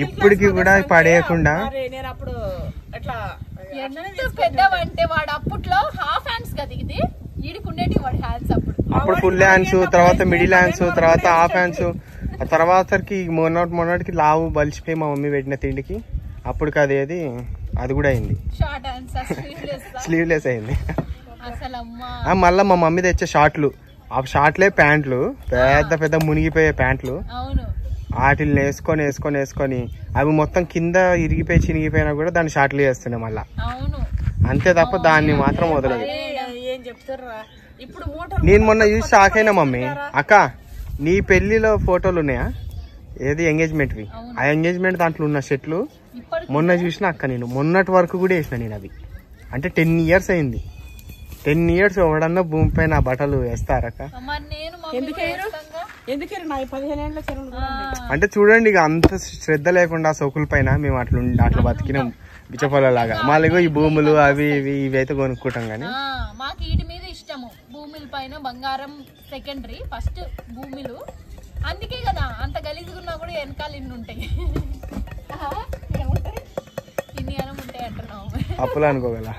[SPEAKER 2] ఇప్పటికి కూడా పడేయకుండా
[SPEAKER 1] మరి నేను అప్పుడు అట్లా
[SPEAKER 3] ఎంత పెద్దవంటే వాడు అప్పట్లో హాఫ్ హ్యాండ్స్ కదా ఇది. ఈడుకుండేటి వాడు హ్యాండ్స్ అప్పుడు.
[SPEAKER 2] అప్పుడు ఫుల్ హ్యాండ్స్, తర్వాత మిడిల్ హ్యాండ్స్, తర్వాత హాఫ్ హ్యాండ్స్, ఆ తర్వాతకి మొన్నటికి లావు బలిసిపోయి మా మమ్మీ పెట్టిన తిండికి అప్పటికి అదేది అది కూడా అయింది,
[SPEAKER 3] షార్ట్ హ్యాండ్స్ స్లీవ్లెస్.
[SPEAKER 2] స్లీవ్లెస్ అయింది.
[SPEAKER 3] అసలు అమ్మా
[SPEAKER 2] మళ్ళీ మా మమ్మీ తెచ్చే షార్ట్లు, ఆ షార్ట్లే ప్యాంట్లు, పెద్ద పెద్ద మునిగిపోయే ప్యాంట్లు,
[SPEAKER 3] అవును.
[SPEAKER 2] వాటిని వేసుకొని అవి మొత్తం కింద ఇరిగిపోయి చినిగిపోయినా కూడా దాన్ని షార్ట్లు చేస్తుండే మళ్ళా.
[SPEAKER 3] అవును.
[SPEAKER 2] అంతే తప్ప దాన్ని మాత్రం వదలదు.
[SPEAKER 1] ఏం చెప్తారా ఇప్పుడు మోటార్.
[SPEAKER 2] నేను మొన్న చూసి షాక్ అయినా మమ్మీ. అక్క నీ పెళ్లిలో ఫోటోలు ఉన్నాయా? ఏది ఎంగేజ్మెంట్వి? ఆ ఎంగేజ్మెంట్ దాంట్లో ఉన్న షర్ట్లు
[SPEAKER 3] ఇప్పటికి
[SPEAKER 2] మొన్న చూసిన అక్క. నేను మొన్నటి వరకు కూడా వేసిన నేను అవి. అంటే 10 years అయింది. 10 years ఎవడన్నా భూమి పైన బట్టలు వేస్తారక్క?
[SPEAKER 3] మరి నేను మమ్మీ వేస్తాంగా.
[SPEAKER 1] ఎందుకే నా 15 ఏళ్ళ చెరువు
[SPEAKER 2] అంటే చూడండి ఇక అంత శ్రద్ధ లేకుండా సోకుల పైన మేము అట్లా బతికినాం బిచ్చపొలలాగా. మళ్ళీ ఈ భూములు అవి ఇవి అయితే కొనుక్కుంటాం కానీ.
[SPEAKER 3] మాకు వీటి మీద ఇష్టము. భూముల పైన బంగారం సెకండరీ, ఫస్ట్ భూములు. అందుకే కదా అంత గలీజుకున్నా కూడా వెనకాల ఇన్ని ఉంటాయి. ఇన్ని అనం ఉంటాయి అంటున్నావు.
[SPEAKER 2] అప్పులు అనుకోగల,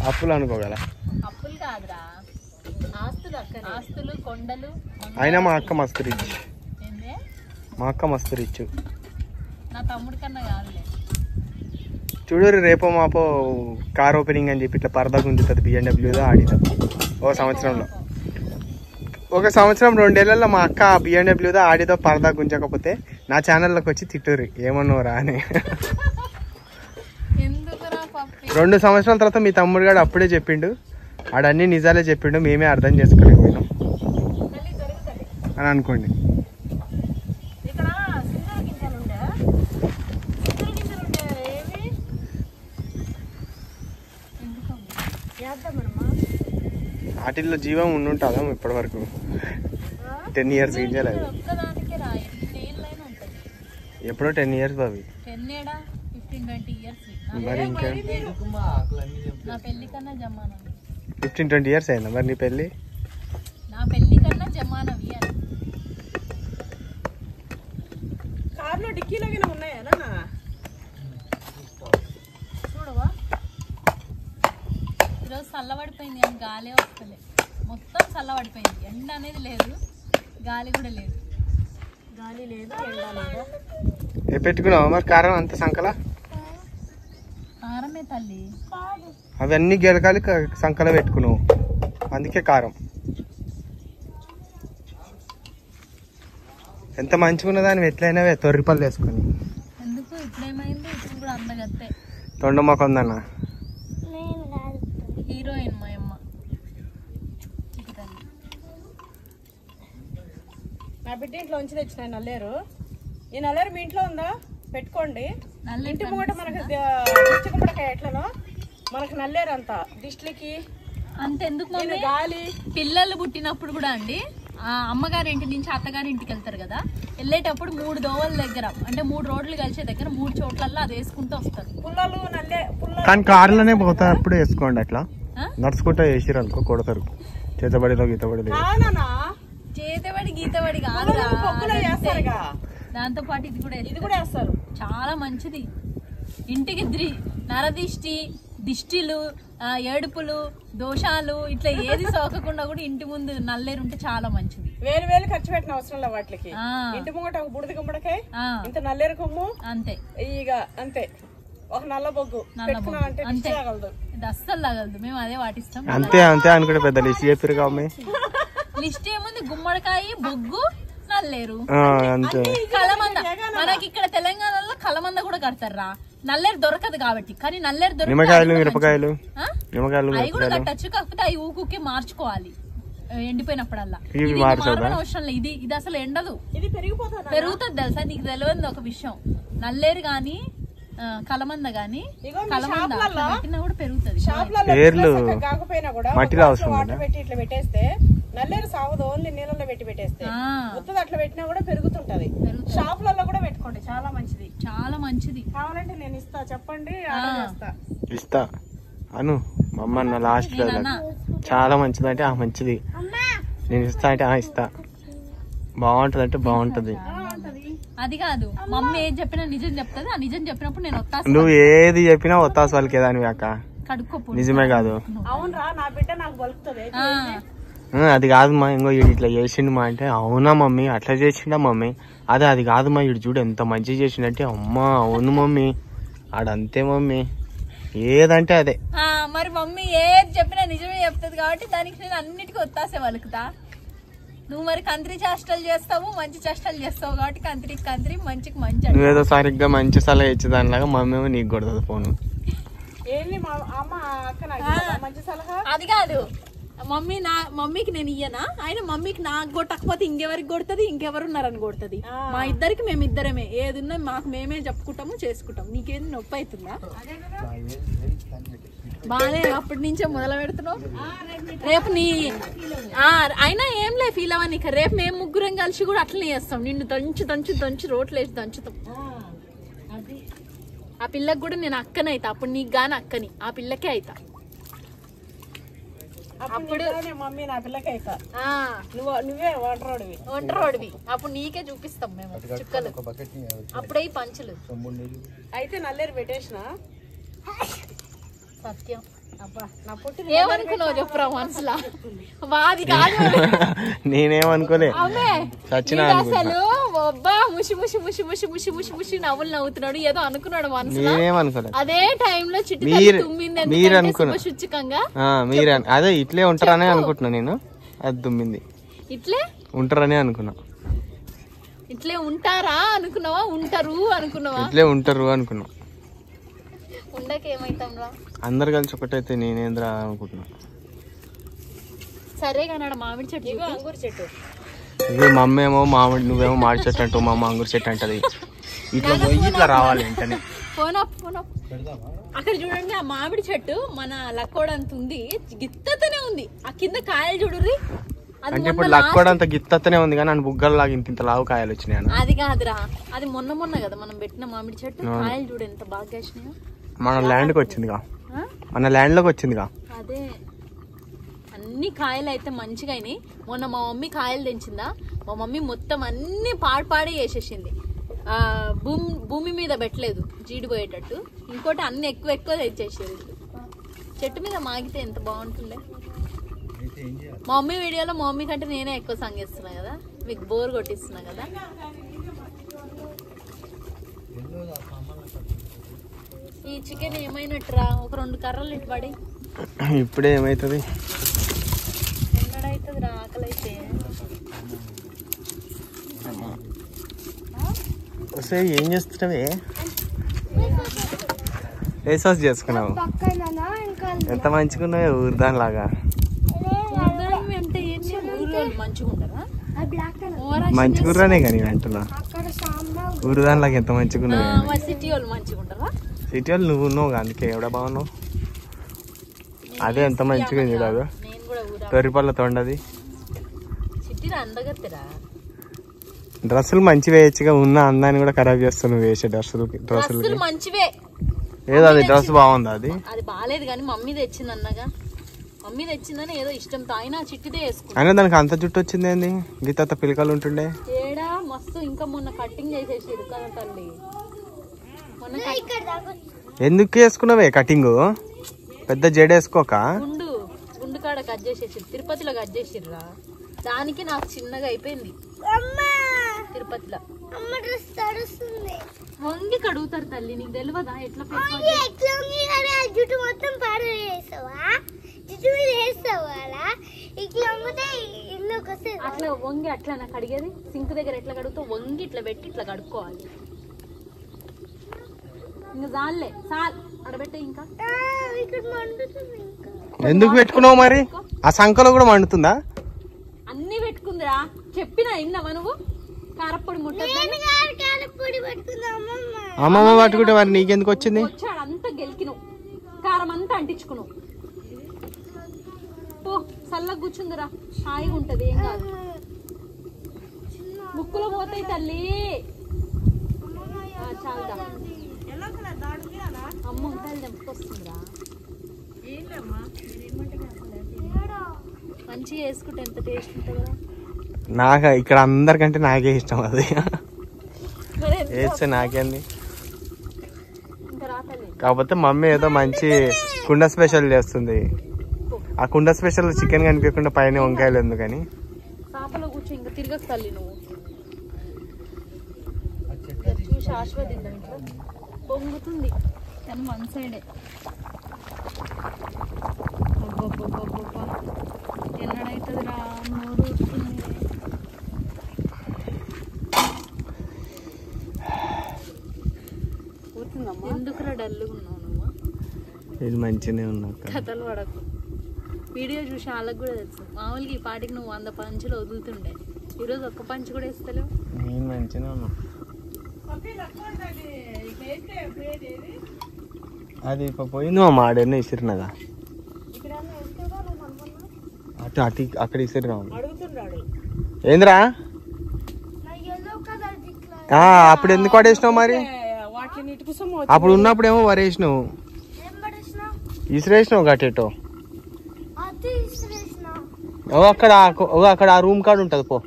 [SPEAKER 2] అప్పులు అనుకోగల.
[SPEAKER 3] అప్పులు కాదురా, ఆస్తులు. అక్కడ ఆస్తులు, కొండలు.
[SPEAKER 2] అయినా మా అక్క మస్తు రిచ్.
[SPEAKER 3] ఏందే?
[SPEAKER 2] మా అక్క మస్తు రిచ్.
[SPEAKER 3] నా తమ్ముడి కన్నా కాదులే.
[SPEAKER 2] చూడు రేపో మాపో కార్ ఓపెనింగ్ అని చెప్పి ఇట్లా పరదా గుంజుతుంది BMW ఆడిన ఒక సంవత్సరంలో. ఒక సంవత్సరం 2 ఏళ్లలో మా అక్క BMW ఆడిదో పరదా గుంజకపోతే నా ఛానల్లోకి వచ్చి తిట్టుర్రి ఏమన్నావురా అని.
[SPEAKER 3] ఎందుకురా పప్పి?
[SPEAKER 2] 2 సంవత్సరాల తర్వాత మీ తమ్ముడు గారు అప్పుడే చెప్పిండు, ఆడన్నీ నిజాలే చెప్పిండు, మేమే అర్థం చేసుకోలేకపోయినాం అని అనుకోండి.
[SPEAKER 1] ఇక్కడ సింగల్ గింజలు ఉండే ఏమి చేద్దామమ్మా.
[SPEAKER 2] వాటిల్లో జీవం ఉండుంటుందా ఇప్పటి వరకు? 10 years గింజలు అవి.
[SPEAKER 3] ఒక్కదానికే రా, ఎన్ని ఏళ్ళైనా ఉంటుంది.
[SPEAKER 2] ఎప్పుడో 10 years అవి.
[SPEAKER 3] 10 ఏడా 15-20 years.
[SPEAKER 2] మరి ఇంకా
[SPEAKER 4] ఎందుకుమ్మా ఆకులన్నీ
[SPEAKER 3] నా పెళ్లి కన్నా జమానవి.
[SPEAKER 2] 15-20 years అయిందా మరి నీ పెళ్ళి?
[SPEAKER 3] నా పెళ్లి కన్నా జమానవి అని.
[SPEAKER 1] కార్లో డిక్కీలో ఉన్నాయా నాన్న?
[SPEAKER 3] చూడవా, ఈరోజు చల్లబడిపోయింది కానీ గాలి వస్తలే. మొత్తం చల్లబడిపోయింది. ఎండ అనేది లేదు, గాలి కూడా లేదు.
[SPEAKER 1] గాలి లేదు ఎండ లేదు.
[SPEAKER 2] ఏ పెట్టుకున్నావా మరి కారం అంత సంకల?
[SPEAKER 3] కారమే తల్లి.
[SPEAKER 2] అవన్నీ గెలకాలి సంకల పెట్టుకున్నావు, అందుకే కారం. ఎంత మంచిగా ఉన్నదా అని ఎట్లయినా తొర్రిపల్లి వేసుకొని.
[SPEAKER 3] ఎందుకు ఇప్పుడేమైంది? ఇప్పుడు కూడా అందగత్తే
[SPEAKER 2] తొండమాకు ఉందన్న.
[SPEAKER 3] హీరోయిన్ మా అమ్మ.
[SPEAKER 1] నా బిడ్డ ఇంట్లో ఉంచి తెచ్చిన నల్లేరు. ఈ నల్లేరు మీ ఇంట్లో ఉందా? పెట్టుకోండి. ఇంటి ముంగట మనకు దిష్టి గుమ్మడికాయ ఎట్లనో మనకు నల్లేరు అంత దిష్టికి
[SPEAKER 3] అంతెందుకు మమ్మీ,
[SPEAKER 1] గాలి.
[SPEAKER 3] పిల్లలు పుట్టినప్పుడు కూడా అండి అమ్మగారి ఇంటి నుంచి అత్తగారి ఇంటికి వెళ్తారు కదా, వెళ్ళేటప్పుడు 3 దోవల దగ్గర అంటే 3 రోడ్లు కలిసే దగ్గర 3 చోట్లలో అది వేసుకుంటూ వస్తారు.
[SPEAKER 1] పుల్లలు నల్లే పుల్ల
[SPEAKER 2] కానీ కారులోనే పోతా అప్పుడు వేసుకోండి. అట్లా నడుచుకుంటా వేసిరు అనుకో కొడతారు. చేతబడిలో గీతబడి
[SPEAKER 3] చేతబడి గీతబడి కాదురా, దాంతో పాటు ఇది కూడా వేస్తారు. చాలా మంచిది. ఇంటికి నరదిష్టి, దిష్టిలు, ఏడుపులు, దోషాలు ఇట్లా ఏది సోకకుండా కూడా ఇంటి ముందు నల్లేరు ఉంటే చాలా మంచిది.
[SPEAKER 1] వేలు ఖర్చు పెట్టిన అవసరం లేదు వాటికి. ఇంటి ముంగట ఒక బుడిది గుమ్మడికాయ, ఇంత నల్లేరు కొమ్ము అంతే, ఇక అంతే. ఒక నల్ల బొగ్గు అంటే
[SPEAKER 3] అంతే, ఇది అస్సలు తగలదు. మేము అదే వాటిస్తాం.
[SPEAKER 2] అంతే అంతే అనుకుంటే పెద్ద లిస్ట్ చెప్పారు కామె.
[SPEAKER 3] లిస్ట్ ఏముంది? గుమ్మడికాయ, బొగ్గు, నల్లేరు,
[SPEAKER 2] అంతే.
[SPEAKER 3] కలమంద. మనకి ఇక్కడ తెలంగాణలో కలమంద కూడా కడతారా, నల్లేరు దొరకదు కాబట్టి. కానీ నల్లేరు
[SPEAKER 2] నిమ్మకాయలు, మిరపకాయలు,
[SPEAKER 3] అవి కూడా కట్టచ్చు. కాకపోతే అవి ఊకే మార్చుకోవాలి ఎండిపోయినప్పుడల్లా. అవసరం లేదు. ఇది అసలు ఎండదు, ఇది పెరుగుతుంది. తెలుసా నీకు? తెలియదు ఒక విషయం, నల్లేరు గాని కలమంద గాని కలమంద కూడా పెరుగుతుంది.
[SPEAKER 1] వాటర్ పెట్టి ఇట్లా పెట్టేస్తే నల్లేరు సావదు. ఓన్లీ నీళ్ళలో పెట్టేస్తే ఉత్తది అట్లా పెట్టినా కూడా పెరుగుతుంటది. షాపులలో కూడా పెట్టుకోండి, చాలా మంచిది.
[SPEAKER 3] చాలా మంచిది.
[SPEAKER 1] కావాలంటే నేను ఇస్తా, చెప్పండి.
[SPEAKER 2] ఇస్తా అను మమ్మ లాస్ట్ లో చాలా మంచిది అంటే మంచిది. నేను ఇస్తా అంటే ఇస్తా. బాగుంటది అంటే బాగుంటది.
[SPEAKER 3] అది కాదు, మమ్మీ ఏది చెప్పినా నిజం చెప్తుంది. ఆ నిజం చెప్పినప్పుడు నేను ఒత్తాసు.
[SPEAKER 2] నువ్వు ఏది చెప్పినా ఒత్తాసు వాళ్ళకి దాని అక్క.
[SPEAKER 3] కడుక్కోపు.
[SPEAKER 2] నిజమే కాదు.
[SPEAKER 1] అవునరా, నా బిడ్డ నాకు బలుకుతుంది.
[SPEAKER 2] అది కాదు మా, ఇంకో ఇట్లా చేసిండు మా అంటే అవునా మమ్మీ అట్లా చేసిండా మమ్మీ, అది కాదు మా, ఇటు చూడు ఎంత మంచిగా చేసిండంటే అమ్మా అవును మమ్మీ ఆడంతే మమ్మీ ఏదంటే అదే.
[SPEAKER 3] మరి మమ్మీ ఏది చెప్పినా నిజమే చెప్తుంది కాబట్టి దానికి నేను అన్నిటికీ ఒత్తాసే వలుకుతా. నువ్వు మరి కంత్రి చేష్టలు చేస్తావు, మంచి చేష్టలు చేస్తావు కాబట్టి కంత్రి మంచికి మంచి.
[SPEAKER 2] నువ్వేదో సరిగ్గా మంచి సలహా ఇచ్చే దానిలాగా మమ్మీ ఏమో నీకు కొడుతుంది ఫోన్.
[SPEAKER 3] అది కాదు మమ్మీకి నేను ఇయ్యనా, ఆయన మమ్మీకి నాకు కొట్టకపోతే ఇంకెవరికి కొడుతుంది, ఇంకెవరున్నారని కొడుతుంది. మా ఇద్దరికి మేమిద్దరమే, ఏదున్నా మాకు మేమే చెప్పుకుంటాము చేసుకుంటాం. నీకేది నొప్పి అవుతుందా? బానే అప్పటి నుంచే మొదలు పెడుతున్నావు. రేపు అయినా ఏం లే ఫీల్ అవ్వని. రేపు మేము ముగ్గురం కలిసి కూడా అట్లనే చేస్తాం. నిన్ను దంచి రోట్లు వేసి దంచుతాం. ఆ పిల్లకి కూడా నేను అక్కనైతా. అప్పుడు నీకు గాని అక్కని, ఆ పిల్లకే అయితా.
[SPEAKER 1] అప్పుడు మమ్మీ నా పిల్లకి అయితా. నువ్వే
[SPEAKER 3] ఒంటరోడివి. అప్పుడు నీకే చూపిస్తాం మేము చుక్కలు. అప్పుడే ఈ పంచులు.
[SPEAKER 1] అయితే నల్లేరు పెట్టేసిన
[SPEAKER 3] సత్యం.
[SPEAKER 1] అబ్బా నా పుట్టి
[SPEAKER 3] ఏమనుకున్నావు చెప్పురా మనసులా? వాది కాదు,
[SPEAKER 2] నేనేమనుకోలే.
[SPEAKER 3] అసలు అబ్బా ముషి ముషి ముషి ముషి ముషి ముషి ముషి నవ్వులు నవ్వుతున్నాడు, ఏదో అనుకున్నాడు మనసులో. అదే టైంలో చిట్టి తుమ్మింది శుచికంగా.
[SPEAKER 2] అదే ఇట్లే ఉంటారనే అనుకుంటున్నా నేను. అది తుమ్మింది
[SPEAKER 3] ఇట్లే
[SPEAKER 2] ఉంటారనే అనుకున్నా.
[SPEAKER 3] ఇట్లే ఉంటారా అనుకున్నావా? ఉంటారు అనుకున్నావా?
[SPEAKER 2] ఇట్లే ఉంటారు అనుకున్నా.
[SPEAKER 3] ఉండకేమైతాం రా,
[SPEAKER 2] అందరు కలిసి ఒకటైతే నేనేంద్రా అనుకుంటున్నా.
[SPEAKER 3] సరే కానీ మామిడి చెట్టు,
[SPEAKER 1] అంగూరు చెట్టు.
[SPEAKER 2] ఇవి మమ్మీ ఏమో మామిడి, నువ్వేమో మామిడి చెట్టు అంటావు, మా అమ్మ అంగూరు చెట్టు అంటది. ఇట్లా పోయి ఇట్లా రావాలి వెంటనే.
[SPEAKER 3] అక్కడ చూడండి ఆ మామిడి చెట్టు మన లక్కోడంత ఉంది, గిత్తతనే ఉంది. ఆ కింద కాయలు చూడుర్రి.
[SPEAKER 2] అంటే ఇప్పుడు లక్కోడంత గిత్తతనే ఉంది కానీ అని బుగ్గల్లాగా ఇంత లావు కాయలు వచ్చినాయి.
[SPEAKER 3] అది కాదురా, అది మొన్న కదా మనం పెట్టిన మామిడి చెట్టు. కాయలు చూడు ఎంత బాగా కాసినాయో.
[SPEAKER 2] మన ల్యాండ్ కి వచ్చిందిగా, మన ల్యాండ్ లోకి వచ్చిందిగా.
[SPEAKER 3] అదే అన్ని కాయలు అయితే మంచిగా అయినాయి. మొన్న మా మమ్మీ కాయలు తెంచిందా, మా మమ్మీ మొత్తం అన్ని పాడి వేసేసింది. భూమి మీద పెట్టలేదు జీడిపోయేటట్టు. ఇంకోటి అన్ని ఎక్కువ తెచ్చేసేది. చెట్టు మీద మాగితే ఎంత బాగుంటుండే. మా మమ్మీ వీడియోలో మా మమ్మీ కంటే నేనే ఎక్కువ సంగేస్తున్నా కదా, మీకు బోర్ కొట్టిస్తున్నా కదా. ఈ చికెన్ ఏమైనట్టురా ఒక 2 కర్రలు ఇటు పడి
[SPEAKER 2] ఇప్పుడే ఏమవుతుంది
[SPEAKER 3] ఎన్నడైతుంది రా ఆకలి అయితే
[SPEAKER 2] వస్తే ఏం చేస్తున్నావే ఏ సాస్ చేసుకున్నావు
[SPEAKER 5] పక్కన ఇంకా
[SPEAKER 2] ఎంత మంచిగా ఉన్నాయో ఊరిదానిలాగా
[SPEAKER 3] అంటే ఏంటి ఊళ్ళో మంచిగా ఉండరా
[SPEAKER 5] బ్లాక్ కలర్
[SPEAKER 2] మంచి కూరనే కానీ అంటున్నా
[SPEAKER 5] అక్కడ సాంబార్
[SPEAKER 2] ఊరిదానిలాగా ఎంత మంచిగా ఉన్నది
[SPEAKER 3] సిటీ వాళ్ళు మంచిగా ఉండరా
[SPEAKER 2] సిటీ వాళ్ళు నువ్వు ఉన్నావు అందుకే ఎవడ బాగున్నావు అదే ఎంత మంచిగా ఉంది కాదు
[SPEAKER 3] నేను కూడా ఊరా
[SPEAKER 2] తొరిపల్ల తొండది
[SPEAKER 3] సిటీలో అందగత్తెరా
[SPEAKER 2] డ్రెస్సులు మంచి వేయచ్చుగా ఉన్న అందాన్ని కూడా ఖరాబ్ చేస్తావు నువ్వు వేసే డ్రెస్సులకి
[SPEAKER 3] డ్రెస్సులు మంచివే
[SPEAKER 2] ఏదో అది డ్రెస్ బాగుందా అది
[SPEAKER 3] అది బాగాలేదు కానీ మమ్మీ తెచ్చింది అన్నగా మమ్మీ తెచ్చిందని ఏదో ఇష్టంతో అయినా చిట్టిదే వేసుకుంటా
[SPEAKER 2] అయినా దానికి అంత జుట్టు వచ్చింది ఏంది గీత పిలకలు ఉంటుండే
[SPEAKER 3] ఏడా మస్తు ఇంకా మొన్న కటింగ్ చేసేసారు కదా తల్లి మొన్న
[SPEAKER 2] ఎందుకు వేసుకున్నావే కటింగ్ పెద్ద జడేసుకోక
[SPEAKER 3] గుండు కాడ కట్ చేసేసారు తిరుపతిలో కట్ చేసిర్రా దానికి నాకు చిన్నగా అయిపోయింది తిరుపతిలో
[SPEAKER 5] అమ్మ డ్రెస్ తడుస్తుంది
[SPEAKER 3] వంగి కడుగుతారు తల్లి నీకు తెలియదా ఎట్లా
[SPEAKER 5] జుట్టు మొత్తం పాడు చేస్తావా జుట్టు మీద వేస్తావా అలా ఇట్లా అమ్మితే ఇల్లుకి వస్తుంది
[SPEAKER 3] అట్లా వంగి అట్లా నాకు అడిగేది సింక్ దగ్గర ఎట్లా కడుగుతావు వంగి ఇట్లా పెట్టి ఇట్లా కడుక్కోవాలి ఇంకా చాలే అడబెట్టే ఇంకా
[SPEAKER 5] ఇక్కడ మండుతుంది ఇంకా
[SPEAKER 2] ఎందుకు పెట్టుకున్నావు మరి ఆ సంఖలో కూడా మండుతుందా
[SPEAKER 3] అన్ని పెట్టుకుందిరా చెప్పినా ఇన్నావా నువ్వు కారపొడి ముట్టద్దని
[SPEAKER 5] కారపొడి పెట్టుకుందా అమ్మమ్మ
[SPEAKER 2] అమ్మమ్మ పట్టుకుంటే మరి నీకెందుకు వచ్చింది
[SPEAKER 3] వచ్చాడు అంతా గెలికిను కారం అంతా అంటించుకును పో చల్లగా కూర్చుందిరా హాయిగా ఉంటది ఏం కాదు ముక్కులో పోతాయి తల్లి చాలుదా అమ్మ ఉంటాయి తెంపుకొస్తుందిరా మంచిగా వేసుకుంటే ఎంత టేస్ట్ ఉంటుందా
[SPEAKER 2] నాకు ఇక్కడ అందరికంటే నాకే ఇష్టం అది వేస్తే నాకేంది
[SPEAKER 3] ఇంకా రాతలే
[SPEAKER 2] కాకపోతే మమ్మీ ఏదో మంచి కుండ స్పెషల్ చేస్తుంది ఆ కుండ స్పెషల్ చికెన్ కనిపించకుండా పైన వంకాయలు ఎందుకని
[SPEAKER 3] చాపలో కూర్చో ఇంకా తిరగకు తల్లి నువ్వు చూసి ఆస్వాదిద్దాం ఇట్లా పొంగుతుంది కానీ వన్ సైడే ఎన్నడైతుంది రా నోరు వస్తుంది ఎందుకురా డల్లుగా ఉన్నావు నువ్వు
[SPEAKER 2] ఇది మంచిగానే ఉన్నా
[SPEAKER 3] కథలు పడకు వీడియో చూసి వాళ్ళకి కూడా తెలుసు మామూలుగా ఈ పాటికి నువ్వు 100 పంచులు వదులుతుండే ఈరోజు ఒక్క పంచు కూడా వేస్తలేవు
[SPEAKER 2] నేను మంచిగానే ఉన్నా అది పోయింది మా మాడేనే ఇసిరినదా అటు అటు అక్కడ ఇసిరినా ఏంద్రా అప్పుడు ఎందుకు పడేసినావు మరి అప్పుడు ఉన్నప్పుడు ఏమో వరేసినావు ఇసిరేసినావు గట్టేటో అక్కడ ఆ రూమ్ కాడ ఉంటది పో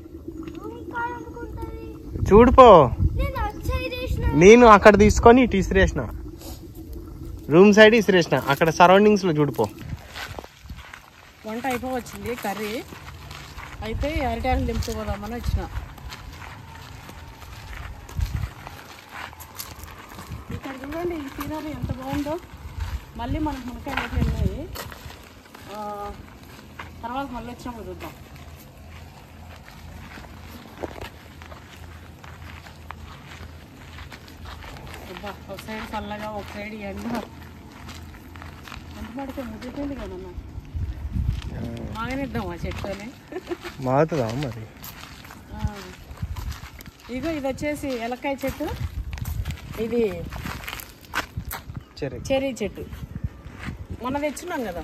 [SPEAKER 2] చూడుపో నేను అక్కడ తీసుకొని ఇటు ఇసిరేసిన రూమ్ సైడ్ ఇసిరేసిన అక్కడ సరౌండింగ్స్ లో చూడుపో
[SPEAKER 1] వంట అయిపోవచ్చింది కర్రీ అయితే అరిటాకులు దింపుకోదామని వచ్చిన ఇక్కడ చూడండి ఈ సీనరీ ఎంత బాగుందో మళ్ళీ మనకు మునక్కాయలు ఎట్లా ఉన్నాయి తర్వాత మళ్ళీ వచ్చినప్పుడు చూద్దాం ఒక సైడ్ చల్లగా ఒక సైడ్ ఎండ ఎంత పడితే ముద్దుతుంది కదన్నా మాగనిద్దాం ఆ చెట్టుని
[SPEAKER 2] మాగుతుందా మరి
[SPEAKER 1] ఇదో ఇది వచ్చేసి ఎలక్కాయ చెట్టు ఇది చెర్రీ చెట్టు మొన్న తెచ్చున్నాం కదా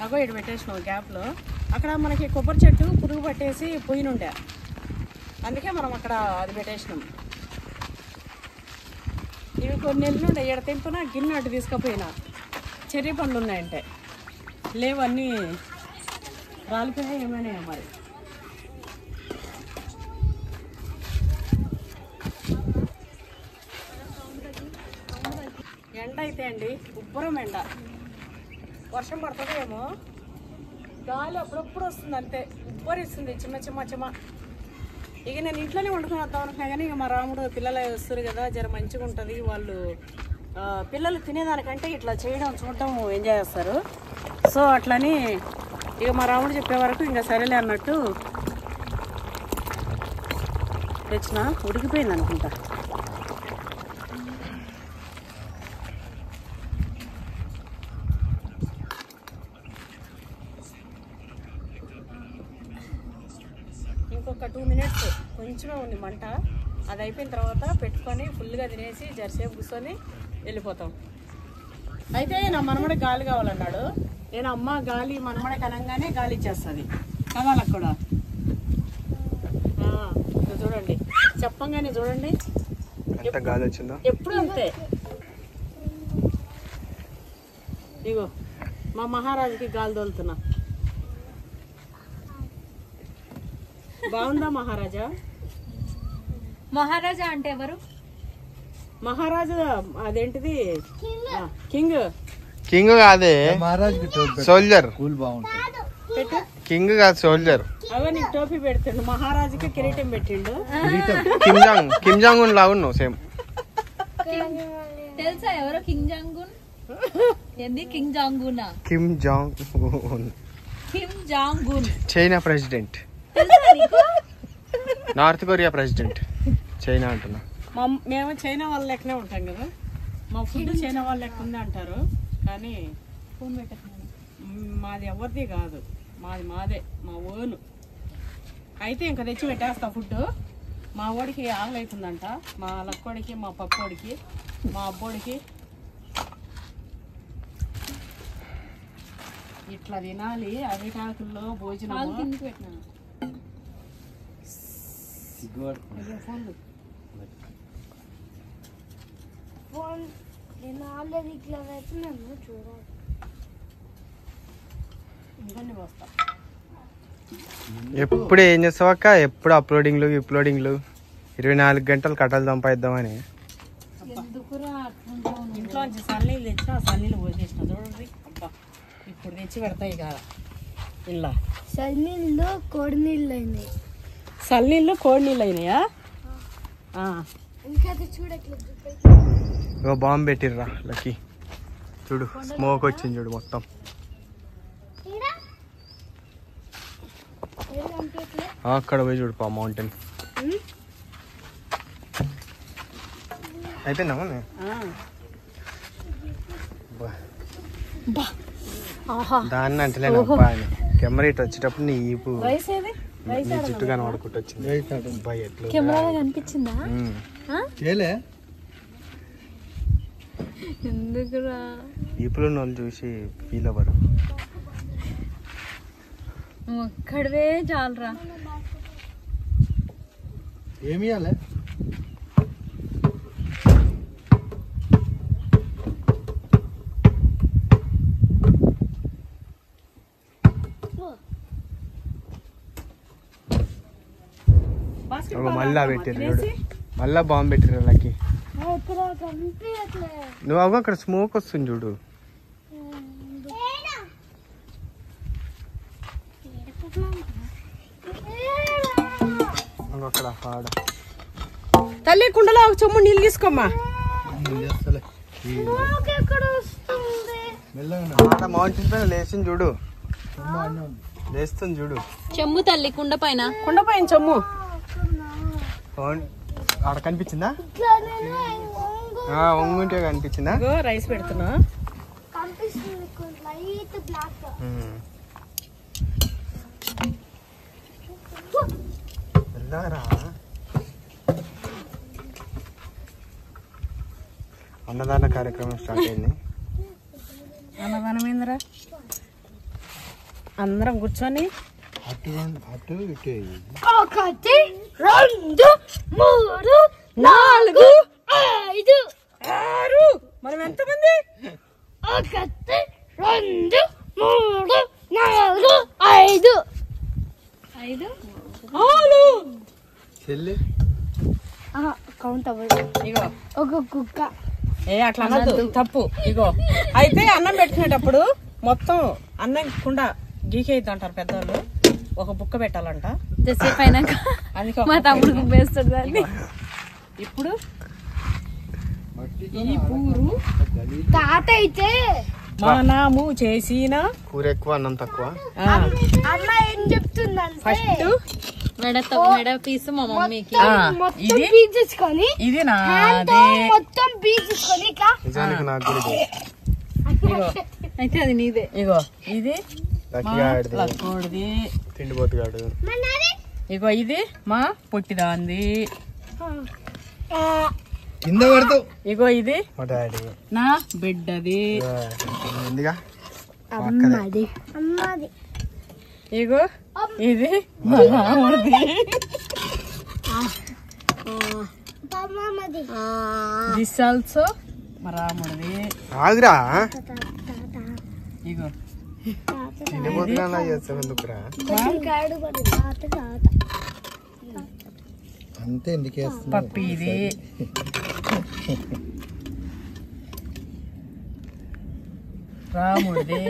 [SPEAKER 1] అగో ఇటు పెట్టేసినాం గ్యాప్లో అక్కడ మనకి కొబ్బరి చెట్టు పురుగు పట్టేసి పోయినుండే అందుకే మనం అక్కడ అది పెట్టేసినాం ఇవి కొన్ని నెలలు ఉండే ఎడ తెంపున గిన్నె అటు తీసుకుపోయినా చెర్రీ పండ్లు ఉన్నాయంటే లేవన్నీ రాలిపోయినా ఏమైనా మరి ఎండ అయితే అండి ఉబ్బరం ఎండ వర్షం పడుతుంది ఏమో గాలి అప్పుడప్పుడు వస్తుంది అంతే ఉబ్బరిస్తుంది చిన్న చిన్న ఇక నేను ఇంట్లోనే వండుకుని వద్దాం అనుకున్నా కానీ ఇక మా రాముడు పిల్లలు వస్తారు కదా జర మంచిగా ఉంటుంది వాళ్ళు పిల్లలు తినేదానికంటే ఇట్లా చేయడం చూడడం ఎంజాయ్ చేస్తారు. సో అట్లని ఇక మా రాముడు చెప్పే వరకు ఇంకా సరేలే అన్నట్టు తెచ్చిన. ఉడికిపోయింది అనుకుంటా. ఇంకొక 2 minutes కొంచెమే ఉంది మంట. అది అయిపోయిన తర్వాత పెట్టుకొని ఫుల్గా తినేసి జరసేపు కూర్చొని వెళ్ళిపోతాం. అయితే నా మనమడ గాలి కావాలన్నాడు. నేను అమ్మ గాలి మనమడ కనంగానే గాలి ఇచ్చేస్తుంది కదా. వాళ్ళకి కూడా చూడండి, చెప్పంగానే చూడండి
[SPEAKER 2] ఎంత గాలి వచ్చిందో.
[SPEAKER 1] ఎప్పుడు అంతే. ఇగో మా మహారాజుకి గాలి తోలుతున్నా. బాగుందా మహారాజా?
[SPEAKER 3] మహారాజా అంటే ఎవరు?
[SPEAKER 1] మహారాజా అదేంటిది, కింగ్.
[SPEAKER 2] కింగ్ కాదే,
[SPEAKER 4] మహారాజుకి
[SPEAKER 2] సోల్జర్.
[SPEAKER 4] కూల్ బాగుంటుంది.
[SPEAKER 1] పెట్టు.
[SPEAKER 2] కింగ్ కాదు, సోల్జర్.
[SPEAKER 1] అవే నీకు టోపీ పెడుతుండు. మహారాజుకి కిరీటం పెట్టిండు.
[SPEAKER 2] కిమ్ జాంగ్ ఉన్ లాగా ఉన్నావు సేమ్.
[SPEAKER 3] తెలుసా ఎవరో కింగ్ జాంగున్? ఏంది కింగ్ జాంగునా?
[SPEAKER 2] Kim Jong Un,
[SPEAKER 3] Kim Jong Un
[SPEAKER 2] China president.
[SPEAKER 3] తెలుసా నీకు?
[SPEAKER 2] North Korea president. చైనా అంటున్నా.
[SPEAKER 1] మేము చైనా వాళ్ళ లెక్కనే ఉంటాం కదా. మా ఫుడ్ చైనా వాళ్ళ లెక్క ఉంది అంటారు, కానీ
[SPEAKER 3] ఫోన్ పెట్టకు.
[SPEAKER 1] మాది ఎవరిది కాదు, మాదే మా ఓను. అయితే ఇంకా తెచ్చి పెట్టేస్తా ఫుడ్. మా ఓడికి ఆకలి అవుతుందంట, మా లక్కోడికి, మా పప్పోడికి, మా అబ్బోడికి. ఇట్లా తినాలి అరిటాకుల్లో భోజనం.
[SPEAKER 5] ఫోన్ నేను ఆల్రెడీ ఇట్లా వేసినాను చూడాలి.
[SPEAKER 1] ఇవన్నీ వస్తా.
[SPEAKER 2] ఎప్పుడు ఏం చేస్తావు అక్క? ఎప్పుడు అప్లోడింగ్లు 24 గంటలు కట్టలు సంపాదిద్దామని.
[SPEAKER 1] ఇంట్లో నుంచి సన్నీళ్ళు తెచ్చిన, ఆ సన్నీళ్ళు పోసేసిన. చూడండి అబ్బా, ఇప్పుడు తెచ్చి పెడతాయి కదా ఇలా.
[SPEAKER 5] సన్నీళ్ళు కోడి నీళ్ళు అయినాయి.
[SPEAKER 1] సన్నీళ్ళు కోడి నీళ్ళు అయినాయా?
[SPEAKER 5] ఇంకా అది చూడట్లేదు.
[SPEAKER 2] బాంబు పెట్టిర్రా లక్కీ. చూడు స్మోక్ వచ్చింది చూడు మొత్తం. అక్కడ పోయి చూడు పా మౌంటైన్. అయిపోయిందమ్మా. దాన్ని అంటలేను అబ్బా అని. కెమెరా ఇటు వచ్చేటప్పుడు నీ ఈపు నీ చుట్టూ కనబడుకుంటూ వచ్చింది.
[SPEAKER 3] కెమెరాలో కనిపించిందా?
[SPEAKER 4] చేయలే
[SPEAKER 3] ఎందుకురా?
[SPEAKER 2] ఈపులో వాళ్ళు చూసి ఫీల్ అవ్వరు.
[SPEAKER 3] ఒక్కడవే చాలరా.
[SPEAKER 4] ఏమి ఇవ్వాలి?
[SPEAKER 2] మళ్ళా పెట్టిర్రు చూడు, మళ్ళా బాంబు పెట్టిర్రు లక్కీ. నువ్వు అవ్వ అక్కడ స్మోక్ వస్తుంది చూడు. అక్కడ ఆడ
[SPEAKER 1] తల్లి కుండలో ఒక చెమ్ము నీళ్ళు తీసుకోమ్మా.
[SPEAKER 2] ఆడ మౌంటైన్ పైన లేచింది చూడు, లేస్తుంది చూడు.
[SPEAKER 3] చెమ్ము తల్లి కుండ పైన
[SPEAKER 1] చెమ్ము
[SPEAKER 2] ఆడ కనిపించిందా? ఒంగుంటే కనిపించిందా?
[SPEAKER 1] రైస్ పెడుతున్నా.
[SPEAKER 2] వెళ్ళారా? అన్నదాన కార్యక్రమం స్టార్ట్ అయింది.
[SPEAKER 1] అన్నదానం ఏందిరా? అందరం కూర్చొని
[SPEAKER 4] అటు ఇటు
[SPEAKER 5] 1 2 3 4 5
[SPEAKER 1] 6. మనం ఎంతమంది?
[SPEAKER 5] 1 2 3 4 5
[SPEAKER 4] చెల్లి
[SPEAKER 5] కౌంట్ అవ్వదు.
[SPEAKER 1] ఇగో
[SPEAKER 5] ఒక కుక్క.
[SPEAKER 1] అట్లా అనద్దు, తప్పు. ఇగో అయితే అన్నం పెట్టుకునేటప్పుడు మొత్తం అన్నం కుండ గీకేద్దు అంటారు పెద్దవాళ్ళు. ఒక బుక్క పెట్టాలంట.
[SPEAKER 3] జసేపు అయినాక
[SPEAKER 1] అందుకే
[SPEAKER 3] మా తమ్ముడు వేస్తాడు దాన్ని.
[SPEAKER 1] ఇప్పుడు
[SPEAKER 4] మట్టి
[SPEAKER 1] ఈ పూరు
[SPEAKER 5] తాత అయితే
[SPEAKER 1] మనము చేసిన
[SPEAKER 2] కూర ఎక్కువ అన్నం తక్కువ.
[SPEAKER 5] అమ్మ ఏం చెప్తుందంటే
[SPEAKER 1] ఫస్ట్
[SPEAKER 3] మెడ పీసు మా మమ్మీకి.
[SPEAKER 5] మొత్తం పీచేసుకొని
[SPEAKER 1] ఇది
[SPEAKER 5] హ్యాండ్ తో
[SPEAKER 1] నాదే.
[SPEAKER 5] మొత్తం పీచేసుకొని ఇట్లా
[SPEAKER 2] నిజానికి నాకు కూడా ఇది.
[SPEAKER 1] ఇగో
[SPEAKER 3] అయితే అది నీదే.
[SPEAKER 1] ఇగో ఇది
[SPEAKER 2] లక్కీ
[SPEAKER 1] మా
[SPEAKER 2] ఆడిది.
[SPEAKER 1] లక్కోడిది.
[SPEAKER 2] తిండిపోతుగాడు.
[SPEAKER 1] ఇగో ఇది మా పొట్టిదాంది.
[SPEAKER 4] కింద పడతావు.
[SPEAKER 1] ఇగో ఇది
[SPEAKER 2] మా డాడీ.
[SPEAKER 1] నా బిడ్డది.
[SPEAKER 2] ఉందిగా
[SPEAKER 5] అమ్మది
[SPEAKER 1] ఇగో ఇది మా రాముడిది. దిస్ ఆల్సో మా రాముడిది.
[SPEAKER 2] ఆగురా.
[SPEAKER 1] ఇగో
[SPEAKER 2] తిండిపోతుగా చేస్తావు ఎందుకురా?
[SPEAKER 4] అంతే ఎందుకేస్తున్నావు?
[SPEAKER 1] పప్పి ఇది. రాముడిది.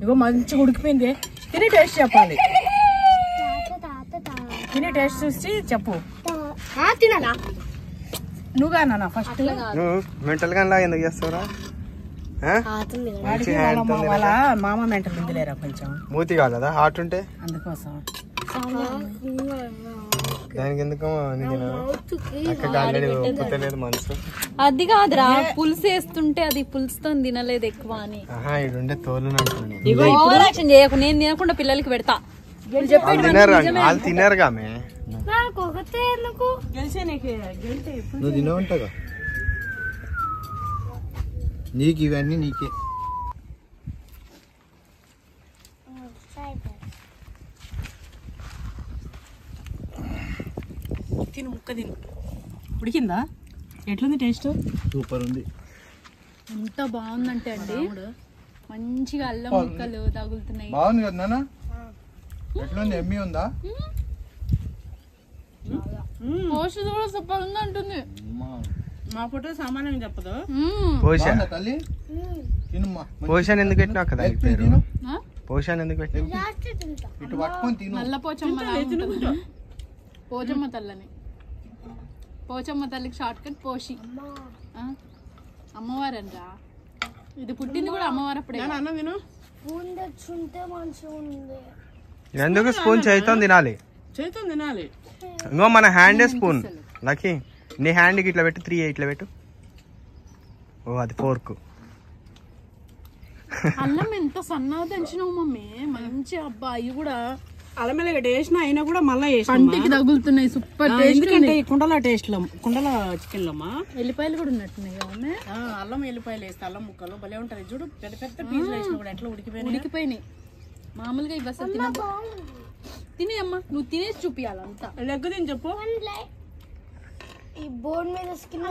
[SPEAKER 1] ఇగో మంచిగా ఉడికిపోయింది. తిని టేస్ట్ చెప్పాలి. తిని టేస్ట్ చూసి చెప్పు.
[SPEAKER 5] తినాలా
[SPEAKER 1] నువ్వుగా నాన్న ఫస్ట్.
[SPEAKER 2] నువ్వు మెంటల్ గా ఎందుకు చేస్తావురా?
[SPEAKER 1] వాడికి వాళ్ళ మామ మెంటల్ ఉందిలేరా కొంచెం.
[SPEAKER 2] మూతి కాదా హార్ట్ ఉంటే
[SPEAKER 1] అందుకోసం
[SPEAKER 2] దానికి ఎందుకు అక్కడికి ఆల్రెడీ ఒప్పుతలేదు మనసు.
[SPEAKER 3] అది కాదురా, పులుసు వేస్తుంటే అది పులుసుతో తినలేదు ఎక్కువ అని.
[SPEAKER 2] ఆహా ఇడుండే తోలు అంటున్నాను.
[SPEAKER 3] ఓవర్ యాక్షన్ చేయకు, నేను తినకుండా పిల్లలకి పెడతా.
[SPEAKER 2] వాళ్ళు తినరు, వాళ్ళు తినరుగా మే.
[SPEAKER 5] నాకు ఒకటే ఎందుకు
[SPEAKER 1] గెలిచే నీకు గెలితే
[SPEAKER 4] నువ్వు తినవంటగా. నీకు ఇవన్నీ నీకే.
[SPEAKER 1] తిను ముక్క తిను. ఉడికిందా? ఎట్లుంది టేస్ట్?
[SPEAKER 4] సూపర్ ఉంది.
[SPEAKER 3] ఎంత బాగుందంటే అండి, మంచిగా అల్లం ముక్కలు తగులుతున్నాయి.
[SPEAKER 4] బాగుంది కదా నాన్న? ఎట్లుంది? ఎమ్మి ఉందా?
[SPEAKER 3] పోషు కూడా సూపర్ ఉంది అంటుంది.
[SPEAKER 1] మా ఫోటో సామాన్యంగా చెప్పదు.
[SPEAKER 2] పోషా
[SPEAKER 4] బాగుందా తల్లి? తినుమ్మా.
[SPEAKER 2] పోషాన్ ఎందుకు పెట్టినా కదా
[SPEAKER 4] లెగ్ పీస్ తిను.
[SPEAKER 2] పోషాన్ ఎందుకు పెట్టినా?
[SPEAKER 4] ఇటు పట్టుకొని తిను.
[SPEAKER 3] నల్ల పోచమ్మ పోచమ్మ తల్లని. పోచమ్మ తల్లికి షార్ట్ కట్ పోషి. అమ్మవారంరా, ఇది పుట్టింది కూడా అమ్మవారు అప్పుడే.
[SPEAKER 1] అన్న తిను.
[SPEAKER 5] స్పూన్ తెచ్చుంటే మంచిగా ఉంది.
[SPEAKER 2] ఎందుకు స్పూన్ చేయితో తినాలి?
[SPEAKER 1] చేతితో తినాలి.
[SPEAKER 2] ఇంకో మన హ్యాండే స్పూన్. లక్కీ నీ హ్యాండ్కి ఇట్లా పెట్టు, 3 ఇట్లా పెట్టు. ఓ అది ఫోర్క్.
[SPEAKER 3] అల్లం ఎంత సన్నగా తెంచినావు మమ్మీ, మంచి అబ్బా. అవి కూడా
[SPEAKER 1] అల్లమెల్లగా టేస్ట్ అయినా కూడా మళ్ళీ
[SPEAKER 3] పంటికి తగులుతున్నాయి. Super taste.
[SPEAKER 1] ఎందుకంటే ఈ కుండల టేస్ట్ లో కుండల చికెన్ లోమా
[SPEAKER 3] ఎల్లిపాయలు కూడా ఉన్నట్టున్నాయి కదా.
[SPEAKER 1] అల్లం ఎల్లిపాయలు వేస్తే అల్లం ముక్కలు భలే ఉంటది చూడు. పెద్ద పెద్ద పీసులు వేసినా కూడా ఎట్లా
[SPEAKER 3] ఉడికిపోయినాయి. మామూలుగా ఇవి అసలు తిన. తినే అమ్మా, నువ్వు తినేసి చూపియాలి అంతా.
[SPEAKER 1] లెగ్ తిని చెప్పు.
[SPEAKER 5] ఈ బోన్ మీద స్కిన్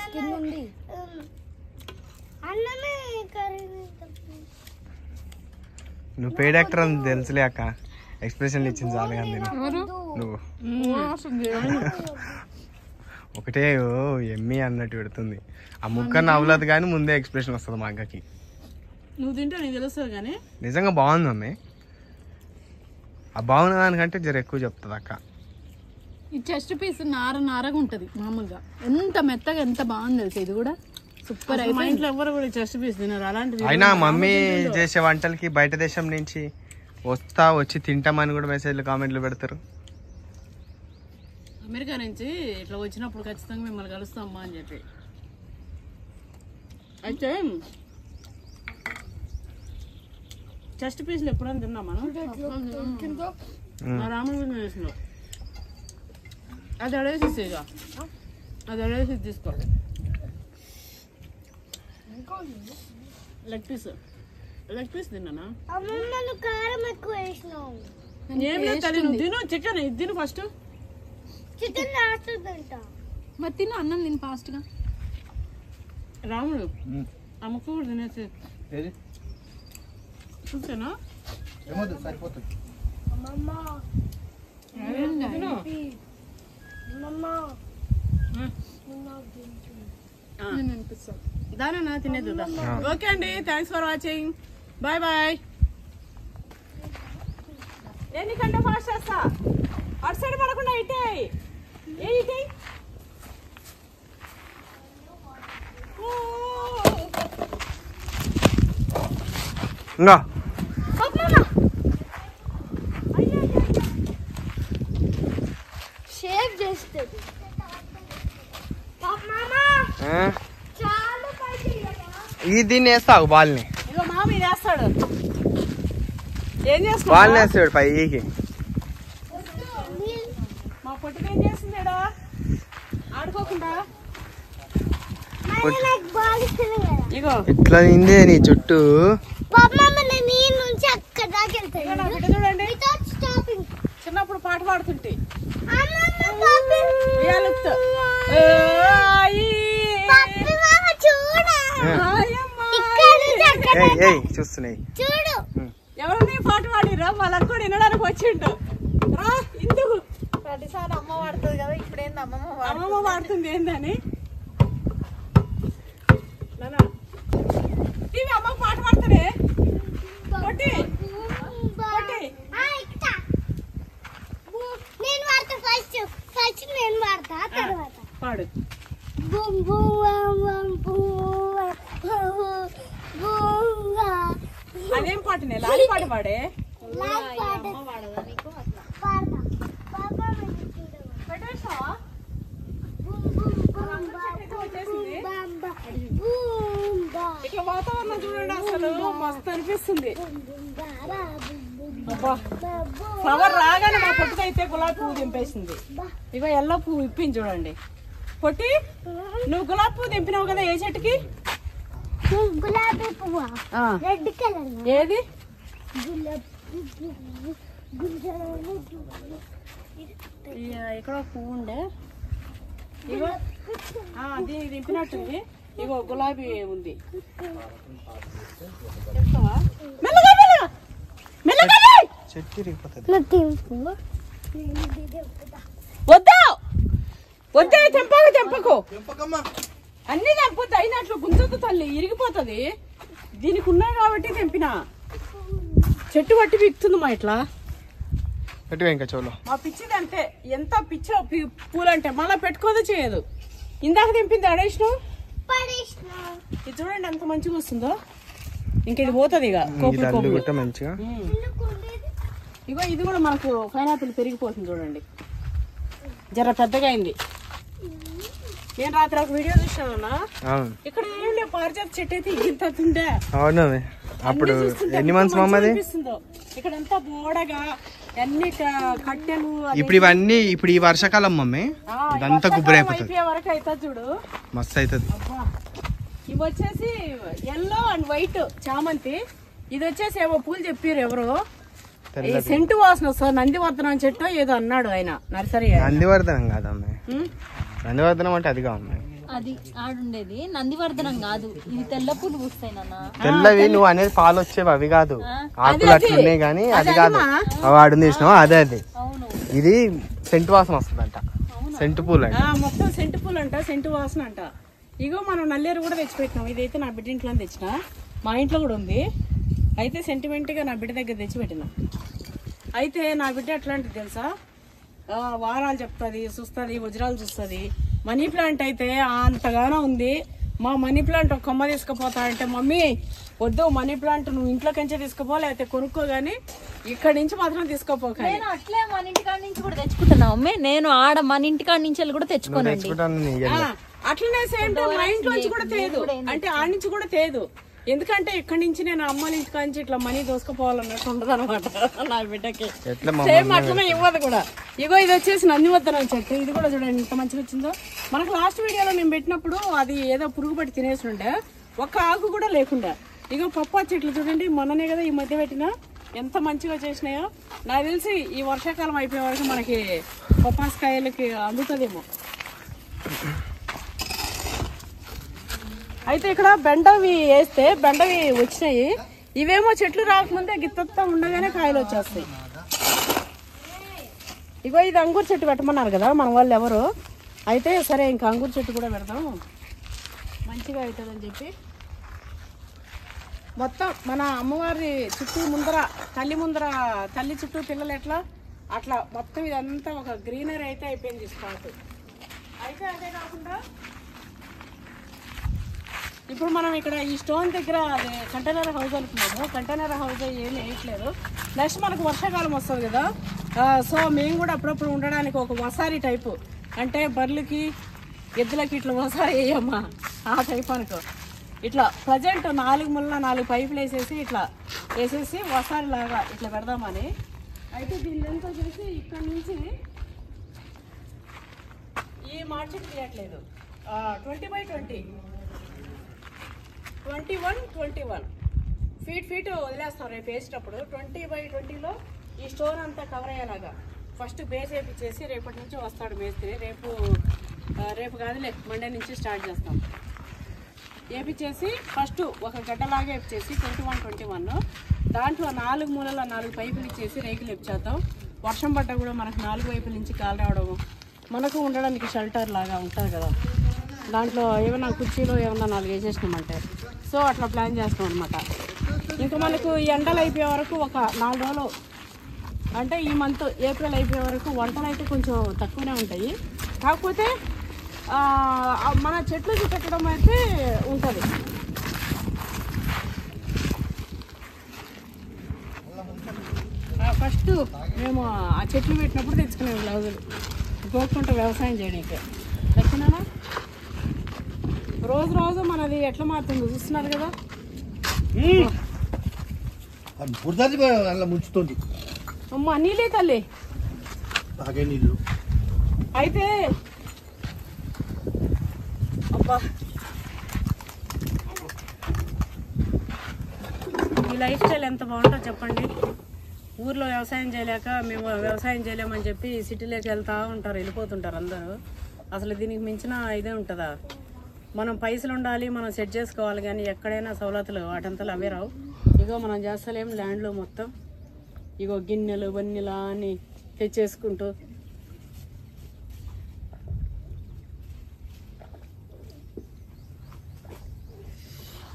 [SPEAKER 5] స్కిన్ ఉంది. అన్నమే కర్రీ.
[SPEAKER 2] నువ్వు పేడ్ యాక్టర్ అని తెలుసులే అక్క. ఎక్స్ప్రెషన్లు ఇచ్చింది చాలు కానీ నువ్వు ఒకటే ఎమ్మి అన్నట్టు పెడుతుంది. ఆ ముక్క నవ్వలేదు కానీ ముందే ఎక్స్ప్రెషన్ వస్తుంది మా అక్కకి.
[SPEAKER 1] నువ్వు తింటే నీకు తెలుస్తుంది కానీ
[SPEAKER 2] నిజంగా బాగుంది మమ్మీ. ఆ బాగున్న దానికంటే జర ఎక్కువ చెప్తుంది అక్క.
[SPEAKER 3] ఈ చెస్ట్ పీస్ నార నారగా ఉంటది మామూలుగా. ఎంత మెత్తగా ఎంత బాగుంది తెలుసు. ఇది కూడా సూపర్.
[SPEAKER 1] మా ఇంట్లో ఎవరు కూడా చెస్ట్ పీస్ తిన్నారు. అలాంటిది
[SPEAKER 2] అయినా మమ్మీ చేసే వంటలకి బయట దేశం నుంచి వచ్చి తింటామని కూడా మెసేజ్లు కామెంట్లు పెడతారు.
[SPEAKER 1] అమెరికా నుంచి ఇట్లా వచ్చినప్పుడు ఖచ్చితంగా మిమ్మల్ని కలుస్తామా అని చెప్పి. అయితే చెస్ట్ పీస్లు ఎప్పుడైనా తిన్నాం మనం. మా రాముడి మీద వేసినావు. అది అడేసి ఇక అది అడేసి తీసుకో. లెగ్ పీస్ తిన్నానా?
[SPEAKER 5] అమ్మమ్మ కారం ఎక్కువ వేసినావు.
[SPEAKER 1] ఏం లేదు తల్లి, నువ్వు తిను. చికెన్ ఇది తిను ఫస్ట్.
[SPEAKER 5] చికెన్ లాస్ట్ తింటా.
[SPEAKER 3] మరి తిను, అన్నం తిని ఫాస్ట్ గా.
[SPEAKER 1] రాముడు ఆ ముక్క కూడా తినేసి
[SPEAKER 4] ఏది?
[SPEAKER 1] చూసానా?
[SPEAKER 4] ఏమవుతుంది? సరిపోతుంది.
[SPEAKER 5] అమ్మమ్మ
[SPEAKER 1] తిను.
[SPEAKER 5] అమ్మమ్మ
[SPEAKER 3] నేను అనిపిస్తాను.
[SPEAKER 1] దానా తినేది. ఓకే అండి, thanks for watching. Bye bye. ఎన్నికంటే ఫాస్ట్ చేస్తా. అటు సైడ్ పడకుండా ఇటే. ఏ ఇటే
[SPEAKER 2] ఇంకా
[SPEAKER 5] షేప్ చేస్తుంది చాలా పైకి
[SPEAKER 2] ఈ దీన్ని వేస్తావు బాల్ని
[SPEAKER 1] ఇగో మామ ఇది వేస్తాడు. ఏం చేస్తాడు
[SPEAKER 2] బాల్ని వేస్తాడు పైకి.
[SPEAKER 1] మా పొట్టికి ఏం చేస్తుందా ఆడుకోకుండా. ఇగో
[SPEAKER 2] ఇట్లా నిందే నీ చుట్టూ.
[SPEAKER 1] ఇగో నా బిడ్డ చూడండి చిన్నప్పుడు పాట పాడుతుంటే ఉయ్యాలూపుతూ.
[SPEAKER 2] చూస్తున్నాయి
[SPEAKER 1] ఎవరైనా పాట పాడిరా వాళ్ళకి కూడా వినడానికి వచ్చిండు. రా ఇందుకు ప్రతిసారి అమ్మ పాడుతుంది కదా, ఇప్పుడు ఏంది అమ్మమ్మ పాడుతుంది ఏందని. ఇవి అమ్మ పాట పాడతారే పొట్టి
[SPEAKER 5] నేను వాడతా ఫస్ట్ నేను వాడతా తర్వాత
[SPEAKER 1] పాడు.
[SPEAKER 5] బూమ్ బూమ్ బూమ్
[SPEAKER 1] అదేం పాటనే లాలి పాట పాడే. ఇట్లా వాతావరణం చూడండి అసలు మస్తు అనిపిస్తుంది. అబ్బా ఫ్లవర్ రాగానే మా పొట్టుకు అయితే గులాబీ పువ్వు దింపేసింది. ఇగో ఎల్లో పువ్వు ఇప్పింది చూడండి. పొట్టి నువ్వు గులాబీ పువ్వు దింపినావు కదా ఏ చెట్టుకి?
[SPEAKER 5] గులాబీ పువ్వు రెడ్ కలర్
[SPEAKER 1] ఏది? ఇక్కడ పువ్వు ఉండే ఇగో అది దింపినట్టుంది. ఇగో గులాబీ ఉంది. మెల్లగా మెల్లగా మెల్లగా
[SPEAKER 2] చెట్టు ఇరిగిపోతుంది.
[SPEAKER 1] వద్దా వద్దే తెంపకు
[SPEAKER 4] తెంపకమ్మా.
[SPEAKER 1] అన్ని తెంపొద్దు. అయినట్లు గుంజొద్దు తల్లి, ఇరిగిపోతుంది. దీనికి ఉన్నాయి కాబట్టి తెంపిన. చెట్టు పట్టి బిక్తుంది మా ఇట్లా.
[SPEAKER 2] ఇంకా చోలో
[SPEAKER 1] మా పిచ్చిది అంతే. ఎంత పిచ్చో పూలంటే మళ్ళా పెట్టుకోదో చేయదు. ఇందాక తెంపింది అడేసిన ఇది చూడండి ఎంత మంచిగా వస్తుందో. ఇంక ఇది పోతుంది ఇక కోపులు
[SPEAKER 2] మంచిగా.
[SPEAKER 1] ఇగో ఇది కూడా మనకు పైనాపిల్ పెరిగిపోతుంది చూడండి. జర పెద్దగా అయింది. నేను రాత్రి ఒక వీడియో చూసాను. ఇక్కడ ఏం లేవు పారిజాత చెట్టు అయితే ఇంత ఉండే.
[SPEAKER 2] అవును అప్పుడు ఎన్ని మంత్స్ మమ్మది
[SPEAKER 1] ఇక్కడ అంతా బోడగా అన్ని కట్టెలు.
[SPEAKER 2] ఇప్పుడు ఇవన్నీ ఇప్పుడు ఈ వర్షాకాలం మమ్మీ ఇదంతా గుబ్బరైపోతుంది.
[SPEAKER 1] వరకు అవుతుంది చూడు
[SPEAKER 2] మస్తు అవుతుంది.
[SPEAKER 1] ఇవి వచ్చేసి ఎల్లో అండ్ వైట్ చామంతి. ఇది వచ్చేసి ఏవో పూలు చెప్పారు ఎవరు. ఈ సెంటు వాసన వస్తుంది. నందివర్ధనం చెట్టు ఏదో అన్నాడు ఆయన నర్సరీ.
[SPEAKER 2] నందివర్ధనం కాదమ్మాయి, నందివర్ధనం అంటే అది కాదు.
[SPEAKER 3] అది ఆడుండేది నందివర్ధనం కాదు. ఇది తెల్ల పూలు పూస్తాయి నాన్న.
[SPEAKER 2] తెల్లవి నువ్వు అనేది పాలు వచ్చేవి అవి కాదు. ఆకులు అట్లా ఉన్నాయి కానీ అది కాదు. అవి ఆడుంది తీసినావా అదే అది. ఇది సెంటు వాసన వస్తుందంట. సెంటు పూలు అంట.
[SPEAKER 1] మొత్తం సెంటు పూలు అంట, సెంటు వాసన అంట. ఇగో మనం నల్లేరు కూడా తెచ్చిపెట్టినాం. ఇదైతే నా బిడ్డ ఇంట్లో తెచ్చిన, మా ఇంట్లో కూడా ఉంది. అయితే సెంటిమెంట్ గా నా బిడ్డ దగ్గర తెచ్చిపెట్టిన. అయితే నా బిడ్డ ఎట్లాంటిది తెలుసా, వారాలు చెప్తుంది, చూస్తుంది, వజ్రాలు చూస్తుంది. మనీ ప్లాంట్ అయితే అంతగానో ఉంది. మా మనీ ప్లాంట్ ఒక కొమ్మ తీసుకుపోతా అంటే, మమ్మీ వద్దు మనీ ప్లాంట్ నువ్వు ఇంట్లో కంచే తీసుకుపో, లేకపోతే కొనుక్కో గానీ ఇక్కడి నుంచి మాత్రం తీసుకోపోక.
[SPEAKER 3] నేను అట్లే మన ఇంటికాడ నుంచి కూడా తెచ్చుకుంటున్నా మమ్మీ. నేను ఆడ మన ఇంటికాడ నుంచి కూడా తెచ్చుకోనండి.
[SPEAKER 1] అట్లనే సేమ్ టైం మా ఇంట్లోంచి కూడా తేదు, అంటే ఆడ నుంచి కూడా తేదు. ఎందుకంటే ఇక్కడి నుంచి నేను అమ్మాయిల ఇంటికాడ నుంచి ఇట్లా మనీ దోసుకుపోవాలన్నట్టు ఉండదు అనమాట నా బిడ్డకి. సేమ్ అట్లనే ఇవ్వదు కూడా. ఇగో ఇది వచ్చేసి నందివర్ధనం చెట్టు. ఇది కూడా చూడండి ఎంత మంచిగా వచ్చిందో. మనకు లాస్ట్ వీడియోలో నేను పెట్టినప్పుడు అది ఏదో పురుగు పట్టి తినేసి ఉండే, ఒక్క ఆకు కూడా లేకుండా. ఇగో పప్పా చెట్లు చూడండి, మొన్ననే కదా ఈ మధ్య పెట్టినా, ఎంత మంచిగా చేసినాయో. నాకు తెలిసి ఈ వర్షాకాలం అయిపోయే వరకు మనకి పప్పాసకాయలకి అందుతుందేమో. అయితే ఇక్కడ బెండవి వేస్తే బెండవి వచ్చినాయి. ఇవేమో చెట్లు రాకముందే గిత్తంతా ఉండగానే కాయలు వచ్చేస్తాయి. ఇగో ఇది అంగూరు చెట్టు పెట్టమన్నారు కదా మన వాళ్ళు ఎవరు. అయితే సరే ఇంకా అంగూరు చెట్టు కూడా పెడదాం మంచిగా అవుతుందని చెప్పి మొత్తం మన అమ్మవారి చుట్టూ ముందర తల్లి చుట్టూ పిల్లలు ఎట్లా అట్లా మొత్తం ఇదంతా ఒక గ్రీనరీ అయితే అయిపోయింది స్పాట్. అయితే అదే కాకుండా ఇప్పుడు మనం ఇక్కడ ఈ స్టోన్ దగ్గర అది కంటైనర్ హౌస్ అనుకున్నాము. కంటైనర్ హౌస్ ఏమి వేయట్లేదు. నెక్స్ట్ మనకు వర్షాకాలం వస్తుంది కదా, సో మేము కూడా అప్పుడప్పుడు ఉండడానికి ఒక వసారి టైపు, అంటే బర్రెలకి ఎద్దులకి ఇట్లా వసారి వేయమ్మా ఆ టైప్ అనుకో. ఇట్లా ప్రజెంట్ 4 మూలన 4 పైపులు వేసేసి ఇట్లా వేసేసి వసారి లాగా ఇట్లా పెడదామని. అయితే దీని ఎంత వచ్చేసి ఇక్కడ నుంచి ఈ మార్కెట్ తీయట్లేదు. 20x20 21 ఫీట్ వదిలేస్తాం రేపు వేసేటప్పుడు. 20x20లో ఈ స్టోన్ అంతా కవర్ అయ్యేలాగా ఫస్ట్ బేస్ వేపించేసి రేపటి నుంచి వస్తాడు మేస్త్రి. రేపు కాదులే, మండే నుంచి స్టార్ట్ చేస్తాం. వేపించేసి ఫస్ట్ ఒక గడ్డలాగా వేపించేసి 21 దాంట్లో 4 మూలల 4 పైపులు ఇచ్చేసి రేకులు వేపించేద్దాం. వర్షం పడ్డా కూడా మనకు 4 వైపుల నుంచి కాలు రావడం, మనకు ఉండడానికి షెల్టర్ లాగా ఉంటుంది కదా. దాంట్లో ఏమైనా కుర్చీలో ఏమన్నా 4 వేసేసినామంటే సో అట్లా ప్లాన్ చేస్తాం అనమాట. ఇంకా మనకు ఎండలు అయిపోయే వరకు ఒక 4 రోజులు, అంటే ఈ మంత్ ఏప్రిల్ అయిపోయే వరకు వంటలు అయితే కొంచెం తక్కువనే ఉంటాయి. కాకపోతే మన చెట్లు పెట్టడం అయితే ఉంటుంది. ఫస్ట్ మేము ఆ చెట్లు పెట్టినప్పుడు తెచ్చుకునే గ్లౌజులు గోక్కుంటూ వ్యవసాయం చేయడానికి తెచ్చినానా. రోజు మనది ఎట్లా మారుతుందో చూస్తున్నారు కదా.
[SPEAKER 4] అలా ముంచుతుంది.
[SPEAKER 1] అమ్మ నీళ్ళే తల్లి
[SPEAKER 4] తాగే నీళ్ళు.
[SPEAKER 1] అయితే అబ్బా ఈ లైఫ్ స్టైల్ ఎంత బాగుంటుందో చెప్పండి. ఊర్లో వ్యవసాయం చేయలేక మేము వ్యవసాయం చేయలేమని చెప్పి సిటీలోకి వెళ్తూ ఉంటారు, వెళ్ళిపోతుంటారు అందరూ. అసలు దీనికి మించిన ఇదే ఉంటుందా? మనం పైసలు ఉండాలి, మనం సెట్ చేసుకోవాలి, కానీ ఎక్కడైనా సౌలతులు వాటంతలు అవే రావు. ఇగో మనం చేస్తలేం ల్యాండ్లో మొత్తం ఇగో గిన్నెలు వన్నెలా అని తెచ్చేసుకుంటూ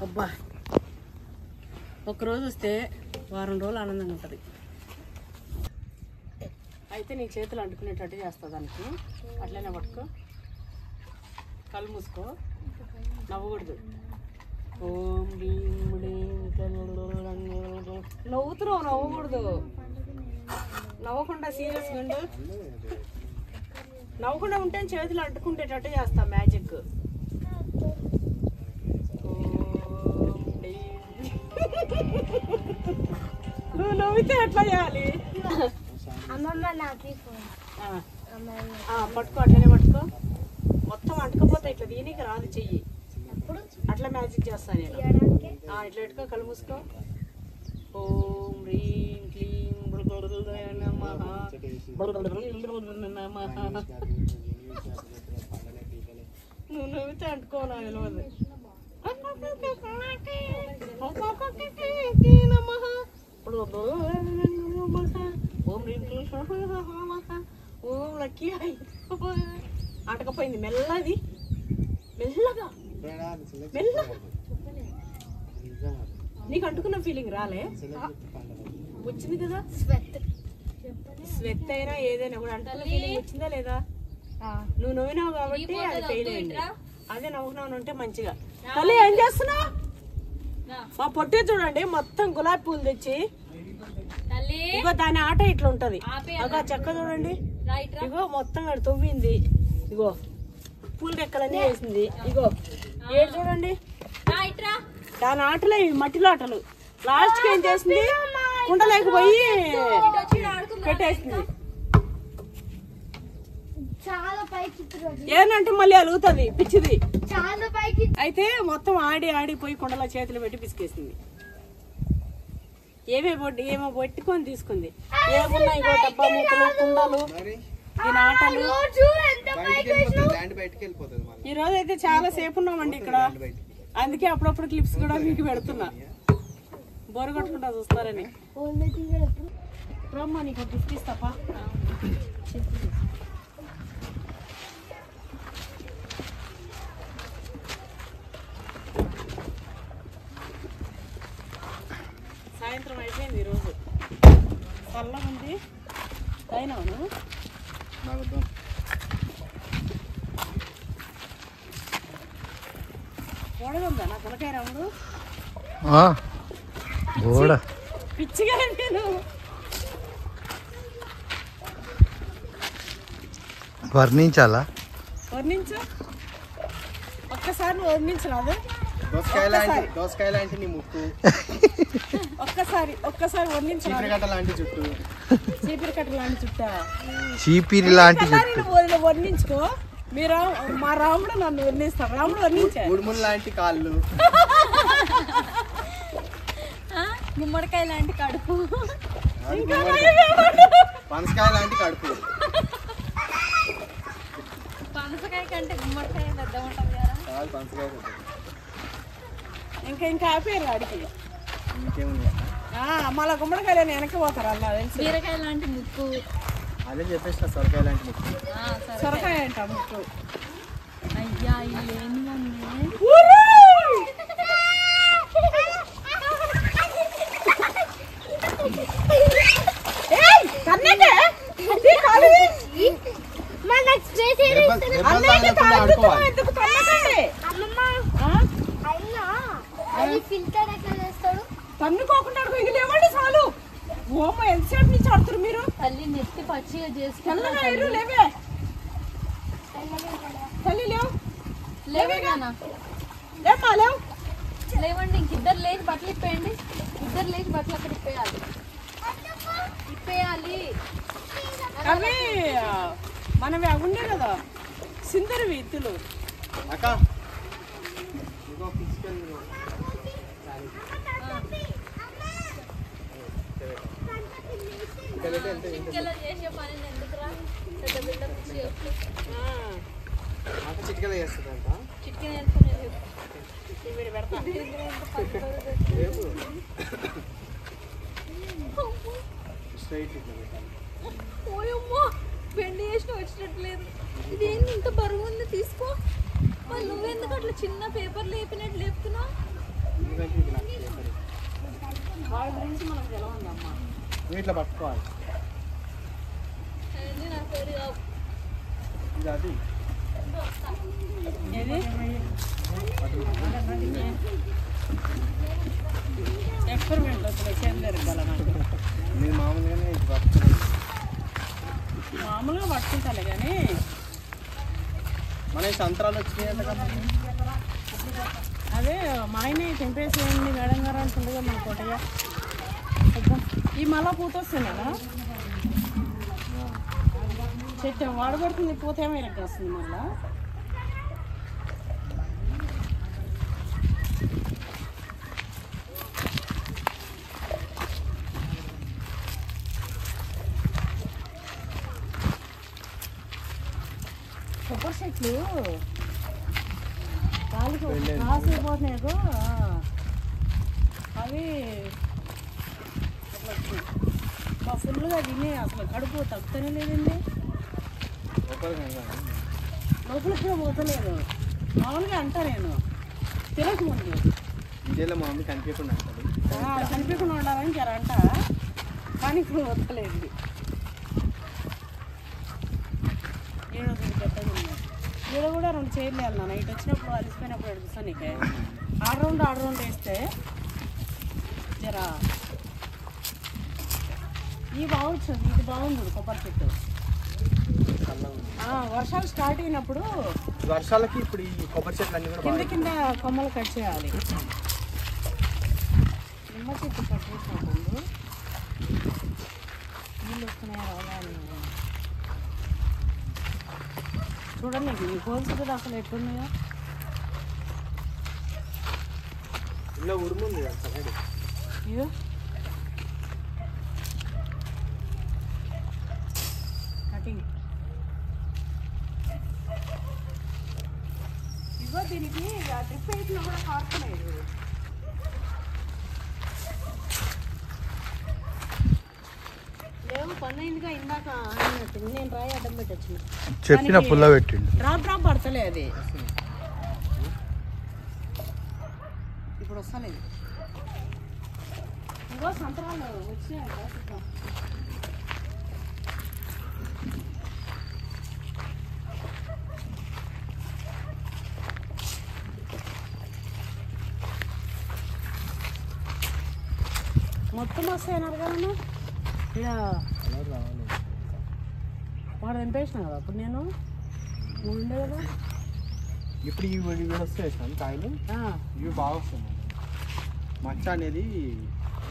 [SPEAKER 1] అబ్బా ఒక్కరోజు వస్తే వారం రోజులు ఆనందంగా ఉంటుంది. అయితే నీ చేతులు అంటుకునేటట్టు చేస్తా దానికి. అట్లనే పట్టుకో, కళ్ళు మూసుకో, నవ్వకూడదు. ఓం నవ్వుతున్నావు, నవ్వకూడదు. నవ్వకుండా సీరియస్గా ఉండు. నవ్వకుండా ఉంటే చేతులు అంటుకుంటేటట్టు చేస్తా మ్యాజిక్. నువ్వు నవ్వితే ఎట్లా చేయాలి? పట్టుకో, అట్లనే పట్టుకో. మొత్తం అంటుకపోతే ఇట్లా దీనికి రాదు చెయ్యి. అట్లా మ్యాజిక్ చేస్తాను నేను. ఇట్లా పెట్టుకో, కళ్ళు మూసుకో. ఓం హ్రీం క్లీం నమః. నువ్వు నవ్వితే అంటుకోనా తెలియదు. ఓం లక్కీ అంటకపోయింది. మెల్లది మెల్లగా మెల్లగా. నీకు అంటుకున్న ఫీలింగ్ రాలే? వచ్చింది కదా. స్వెత్ అయినా ఏదైనా కూడా అంటుకున్న ఫీలింగ్ వచ్చిందా లేదా? నువ్వు నవ్వినావు కాబట్టి అది ఫెయిల్ అయింది. అదే నవ్వుకున్నావు అంటే మంచిగా. తల్లి ఏం చేస్తున్నావు? మా పొట్టి చూడండి మొత్తం గులాబీ పూలు తెచ్చి, ఇగో దాని ఆట ఇట్లా ఉంటది. అగో చెక్క చూడండి, ఇగో మొత్తం తవ్వింది. ఇగో పూల రెక్కలన్నీ వేసింది. ఇగో ఏడు చూడండి, దాని ఆటలే మట్టిలో ఆటలు. లాస్ట్ కి ఏం చేసింది, కుండలేకపోయి పెట్టేసింది. ఏంటంటే మళ్ళీ అలుగుతుంది పిచ్చిది. అయితే మొత్తం ఆడిపోయి కుండలో చేతులు పెట్టి పిసికేసింది. ఏమో పెట్టుకొని తీసుకుంది. ఏమున్నాయి డబ్బా మూతలు, కుండలు, దీని ఆటలు. ఈ రోజు అయితే చాలా సేపు ఉన్నామండి ఇక్కడ. అందుకే అప్పుడప్పుడు క్లిప్స్ కూడా మీకు పెడుతున్నా, బోరు కొట్టుకుంటా చూస్తారని. రమ్మా, నీకు గిఫ్ట్ ఇస్తాపా. సాయంత్రం అయిపోయింది ఈరోజు, చల్లగా ఉంది. అయినావు ఓడగుందా నా తలకాయ రాముడు
[SPEAKER 2] ఓడ
[SPEAKER 1] పిచ్చిగా నేను
[SPEAKER 2] వర్ణించాలా
[SPEAKER 1] వర్ణించు ఒక్కసారి నువ్వు వర్ణించరాదు
[SPEAKER 2] దోసకాయ లాంటి నీ ముక్కు
[SPEAKER 1] ఒక్కసారి వర్ణించరాదు
[SPEAKER 2] లాంటి చుట్టూ
[SPEAKER 1] చీపిరి కట్ట లాంటి చుట్టా
[SPEAKER 2] చీపిరి లాంటి చుట్టూ
[SPEAKER 1] వర్ణించుకో మీరు మా రాముడు నన్ను వర్ణిస్తాడు రాముడు వర్ణించా
[SPEAKER 2] ఉడుములు లాంటి కాళ్ళు
[SPEAKER 3] గుమ్మడికాయ లాంటి కడుపు
[SPEAKER 2] పనసకాయ లాంటి కడుపు
[SPEAKER 3] పనసకాయ కంటే గుమ్మడికాయ పెద్ద ఉంటుంది కదా
[SPEAKER 2] పనసకాయ
[SPEAKER 1] ఇంకా ఆపేరు వాడికి
[SPEAKER 2] ఇంకేముంది
[SPEAKER 1] మళ్ళా గుమ్మడికాయలు వెనక్కి పోతారు అలా తెలిసి
[SPEAKER 3] బీరకాయ లాంటి ముక్కు
[SPEAKER 2] అదే చెప్పేసిన సొరకాయ లాంటి ముక్కు
[SPEAKER 1] సొరకాయ అంట ముక్కు
[SPEAKER 3] అయ్యా ఏంటండి
[SPEAKER 1] తన్నుకోకుండా లేవండి చాలు ఓమ్మ ఎంతసేపు నుంచి ఆడుతున్నారు మీరు
[SPEAKER 3] తల్లి నెత్తి పచ్చిగా
[SPEAKER 1] తెల్లగా
[SPEAKER 3] చేసుకున్నా
[SPEAKER 1] ఇరు లేవే తల్లి లేవు
[SPEAKER 3] లేవే నాన్న
[SPEAKER 1] లేమ్మా లేవు
[SPEAKER 3] లేవండి ఇంకిద్దరు లేచి బట్టలు ఇప్పేయండి ఇద్దరు లేచి బట్టలు అక్కడ ఇప్పేయాలి
[SPEAKER 1] అవి మనవి అవి ఉండే కదా సిందరివి ఇత్తులు
[SPEAKER 2] అక్క
[SPEAKER 3] ఇంకెలా చేసే పని ఎందుకురా పెద్ద బిల్డప్ ఇచ్చి చెప్పు
[SPEAKER 2] చిటికలు చేస్తుందంట
[SPEAKER 3] చిట్కి నేర్చుకునేది
[SPEAKER 1] వీడు పెడతా
[SPEAKER 2] స్ట్రైట్ ఇట్లా పెట్టాలి
[SPEAKER 3] ఓయమ్మో పెండి చేసిన వచ్చినట్లేదు ఇదేంటి ఇంత బరువు ఉంది తీసుకో మరి నువ్వెందుకు అట్లా చిన్న పేపర్ లేపినట్టు లేపుతున్నావు
[SPEAKER 1] వాళ్ళ గురించి మనకు తెలవందమ్మా
[SPEAKER 2] ఇట్లా పట్టుకోవాలి
[SPEAKER 3] అవన్నీ నా పేరు కావు
[SPEAKER 2] ఇది అది
[SPEAKER 1] ఏది ఎక్స్పెరిమెంట్ వస్తుంది చేందరు బలమంటే
[SPEAKER 2] నేను మామూలుగానే ఇది పట్టుకోలేదు
[SPEAKER 1] మామూలుగా పట్టుకుంటాను కానీ
[SPEAKER 2] మన సంతరాలు వచ్చినాయంట కదా
[SPEAKER 1] అదే మా ఆయన తెంపేసేయండి మేడం గారు అంటుండగా మన కోటయ్య ఈ మళ్ళా పూత వస్తున్నాడా చెట్టు వాడబడుతుంది పూత ఏమో ఇరగ వస్తుంది మళ్ళా కొబ్బరి చెట్లు కాసిపోతున్నాయి అవి మా ఫుల్గా తినే అసలు కడుపు తగ్గుతూనే లేదండి లోపలికి కూడా పోతలేదు మామూలుగా అంటా నేను తినకముందు
[SPEAKER 2] ఇదేలా మా మమ్మీ కనిపించకుండా
[SPEAKER 1] కనిపించకుండా ఉండాలని జరంట కానీ ఇప్పుడు పోతలేదు ఏడో పెట్టదు ఈడ కూడా 2 చైర్లు వెళ్ళినా నైట్ వచ్చినప్పుడు అలిసిపోయినప్పుడు ఎడుగుతాను నీకే 6 రౌండ్ వేస్తే జరా ఈ బాగుంది ఇది బాగుంది కొబ్బరి చెట్టు వర్షాలు స్టార్ట్ అయినప్పుడు
[SPEAKER 2] వర్షాలకి ఇప్పుడు ఈ కొబ్బరి చెట్లు అన్ని కూడా
[SPEAKER 1] కింద కొమ్మలు కట్ చేయాలి నిమ్మ చెట్టు కట్ చేసినప్పుడు నీళ్ళు వస్తున్నాయా రావాలి చూడండి ఈ హోల్స్ కూడా అసలు ఎట్లున్నాయో
[SPEAKER 2] ఇలా ఉరుముంది
[SPEAKER 1] ఇదో కటింగ్ ఇగో దీనికి ఆ డ్రిప్ వేసిన కూడా కారుతున్నాయి లేవు పని అయిందిగా ఇందాక అన్నట్టు నేను రాయి అడ్డం పెట్టచ్చు
[SPEAKER 2] చెప్పిన పుల్ల పెట్టిండు
[SPEAKER 1] డ్రాప్ పడతలే అది ఇప్పుడు వస్తలేదు ఇగో సంతరాలు వచ్చినాయంట మొత్తం వస్తాయన్నారు కదా ఇక వాడు తెంపేసిన కదా అప్పుడు నేను ఉండే కదా.
[SPEAKER 2] ఇప్పుడు ఇవి వస్తాయి సార్ కాయలు, ఇవి బాగా వస్తాయి. మచ్చ అనేది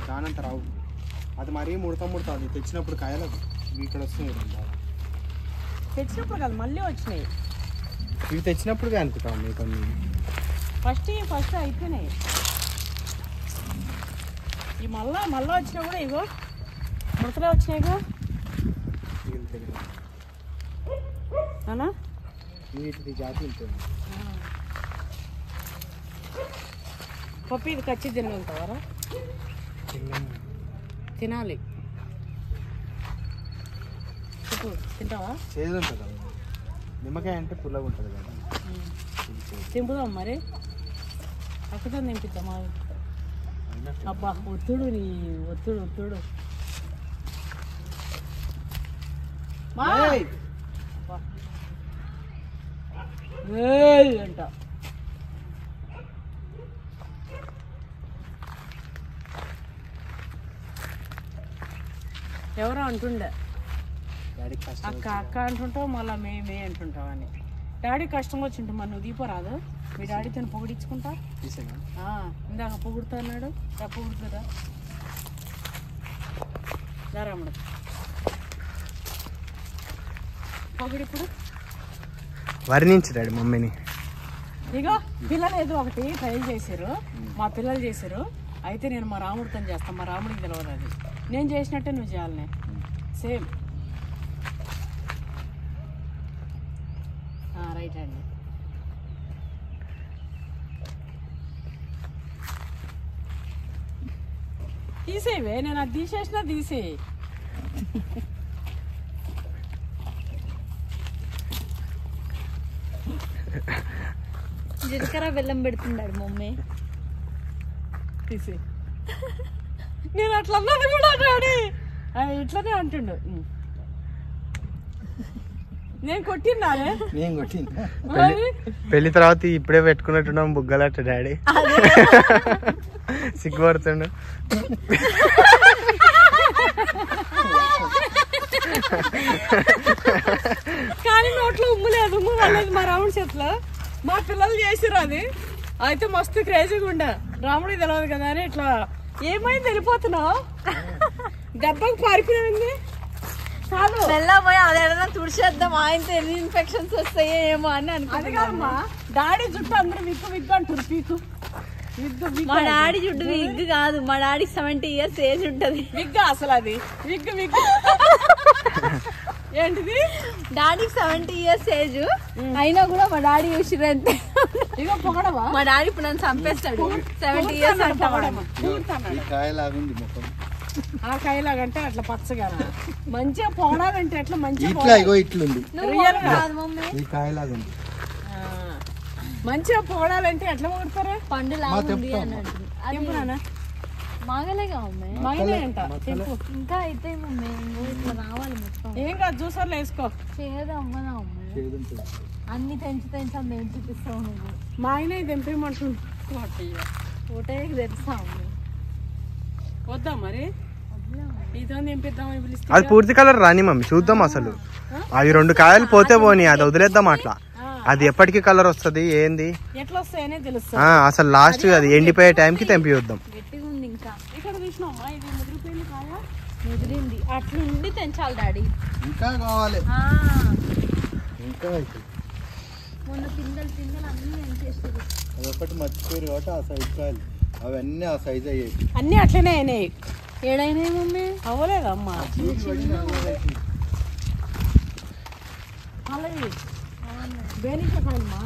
[SPEAKER 2] దానంత రావు, అది మరీ ముడతా అది తెచ్చినప్పుడు కాయలు ఇవి ఇక్కడ వస్తున్నాయి బాగా.
[SPEAKER 1] తెచ్చినప్పుడు కదా మళ్ళీ వచ్చినాయి.
[SPEAKER 2] ఇవి తెచ్చినప్పుడుగా అనుకుంటాం మీకు కొన్ని
[SPEAKER 1] ఫస్ట్ అయిపోయినాయి. ఈ మళ్ళా వచ్చినా కూడా ఇగో ముడతలే వచ్చినాయిగా అన్నా.
[SPEAKER 2] వీటిది జాతి ఉంటుంది.
[SPEAKER 1] పప్పు ఇది కచ్చి తినంటావారా? తినాలి. చెప్పు తింటావా?
[SPEAKER 2] చేదు ఉంటుంది కదా, నిమ్మకాయ అంటే పుల్లగా ఉంటుంది కదా.
[SPEAKER 1] తింపుదాం మరి, అక్కడే నింపిద్దామా? అబ్బా ఒత్తుడు నీ ఒత్తుడు మా అంట. ఎవరో అంటుండే అక్క అంటుంటావు, మళ్ళీ మేమే అంటుంటావు అని. డాడీ కష్టం వచ్చింటు మరి నువ్వు దీపరాదు, మీ డాడీతో పొగిడించుకుంటా. ఇందాక పొగుడుతా అన్నాడు, పొగుడుతుందా రాముడు పొగిడి. ఇప్పుడు
[SPEAKER 2] వర్ణించడాడు మమ్మీని.
[SPEAKER 1] ఇగో పిల్లలు ఏదో ఒకటి ట్రై చేశారు, మా పిల్లలు చేశారు. అయితే నేను మా రాముడితో చేస్తాను, మా రాముడికి తెలియదు అది. నేను చేసినట్టే నువ్వు చేయాలనే, సేమ్. రైట్ అండి. తీసేవే, నేను అది తీసేసినా తీసేయి.
[SPEAKER 3] జీలకర్ర బెల్లం పెడుతున్నాడు మమ్మీ.
[SPEAKER 1] తీసే. నేను అట్లా అన్నది కూడా డాడీ ఇట్లనే అంటుండు. నేను కొట్టిన్నానే,
[SPEAKER 4] నేను కొట్టిందా?
[SPEAKER 2] పెళ్లి తర్వాత ఇప్పుడే పెట్టుకున్నట్టున్నాం బుగ్గలట్ట డాడీ. సిగ్గుపడుతుండు.
[SPEAKER 1] కానీ నోట్లో ఉమ్ము లేదు, ఉమ్ము వాళ్ళది మా రాముడి చేతిలో. మా పిల్లలు చేసిర్రు అది. అయితే మస్తు క్రేజీగా ఉండే, రాముడికి తెలియదు కదా అని ఇట్లా. ఏమైంది వెళ్ళిపోతున్నావు? దెబ్బకి పారిపోయింది. చాలు
[SPEAKER 3] వెళ్ళబోయి అదేదైనా తుడిచేద్దాం, ఆయనతో ఎన్ని ఇన్ఫెక్షన్స్ వస్తాయో ఏమో అని
[SPEAKER 1] అది
[SPEAKER 3] అనుకున్నాను.
[SPEAKER 1] కాదమ్మా, డాడీ జుట్టు అందరూ విగ్గు అంటారు. పీకు
[SPEAKER 3] మా డాడీ జుట్టు విగ్ కాదు, మా డాడీకి 70 years ఏజ్ ఉంటది.
[SPEAKER 1] విగ్గా అసలు అది విగ్గు ఏంటిది?
[SPEAKER 3] డాడీకి 70 years ఏజ్ అయినా కూడా మా డాడీ చూసిరంటే
[SPEAKER 1] ఇక పొగడవా?
[SPEAKER 3] మా డాడీ ఇప్పుడు నన్ను చంపేస్తాడు. 70 years అంటాడు.
[SPEAKER 4] ఈ కాయలాగుంది మొత్తం.
[SPEAKER 1] ఆ కాయలాగంటే అట్లా పచ్చగా మంచిగా పొగడాలంటే ఎట్లా మంచిగా
[SPEAKER 4] ఇట్లా ఇగో ఇట్లుంది.
[SPEAKER 3] రియల్ కాదు మమ్మీ,
[SPEAKER 4] ఈ కాయలాగుంది.
[SPEAKER 1] మంచిగా పొగడాలంటే ఎట్లా పొగడతారా?
[SPEAKER 3] పండు లాగుంది అని అంటుంది.
[SPEAKER 1] తెంపునా?
[SPEAKER 3] మాగలేగా మమ్మీ,
[SPEAKER 1] మగలే అంట. తెంపు.
[SPEAKER 3] ఇంకా అయితే మమ్మీ ఇట్లా రావాలి మొత్తం.
[SPEAKER 1] ఏం కాదు, జ్యూసర్లో వేసుకో.
[SPEAKER 3] చేయదు అమ్మనా మమ్మీ, అన్ని తెంచి అని నేను చూపిస్తావు నువ్వు.
[SPEAKER 1] మా ఆయన తెంపేయమంటుండు.
[SPEAKER 3] ఒకటే తెలుసా మమ్మీ?
[SPEAKER 1] వద్దా మరి ఇదో తెంపిద్దామని పిలిస్తే
[SPEAKER 2] అది పూర్తి కలర్ రాని మమ్మీ, చూద్దాం అసలు. అవి 2 కాయలు పోతే పోనీ, అది వదిలేద్దాం అట్లా. అది ఎప్పటికి కలర్ వస్తుంది ఏంది
[SPEAKER 1] ఎట్లా వస్తాయనే తెలుస్తా.
[SPEAKER 2] అసలు లాస్ట్ అది ఎండిపోయే టైంకి తెంపి చూద్దాం.
[SPEAKER 3] గట్టిగా ఉంది ఇంకా.
[SPEAKER 1] ఇక్కడ చూసినామ్మా, ఇది ముదిరిపోయింది కాయ.
[SPEAKER 3] ముదిరింది, అట్లుండి తెంచాలి డాడీ.
[SPEAKER 4] ఇంకా కావాలి, ఇంకా
[SPEAKER 3] మొన్న పిందెలు అన్ని తెంచేస్తారు.
[SPEAKER 4] అదొకటి మర్చిపోయారు కాబట్టి ఆ సైజు కాయలు అవన్నీ ఆ సైజు అయ్యాయి.
[SPEAKER 1] అన్ని అట్లనే అయినాయి.
[SPEAKER 3] ఏడైనాయి మమ్మీ?
[SPEAKER 1] అవ్వలేదమ్మా. అలాగే బేనికమ్మా.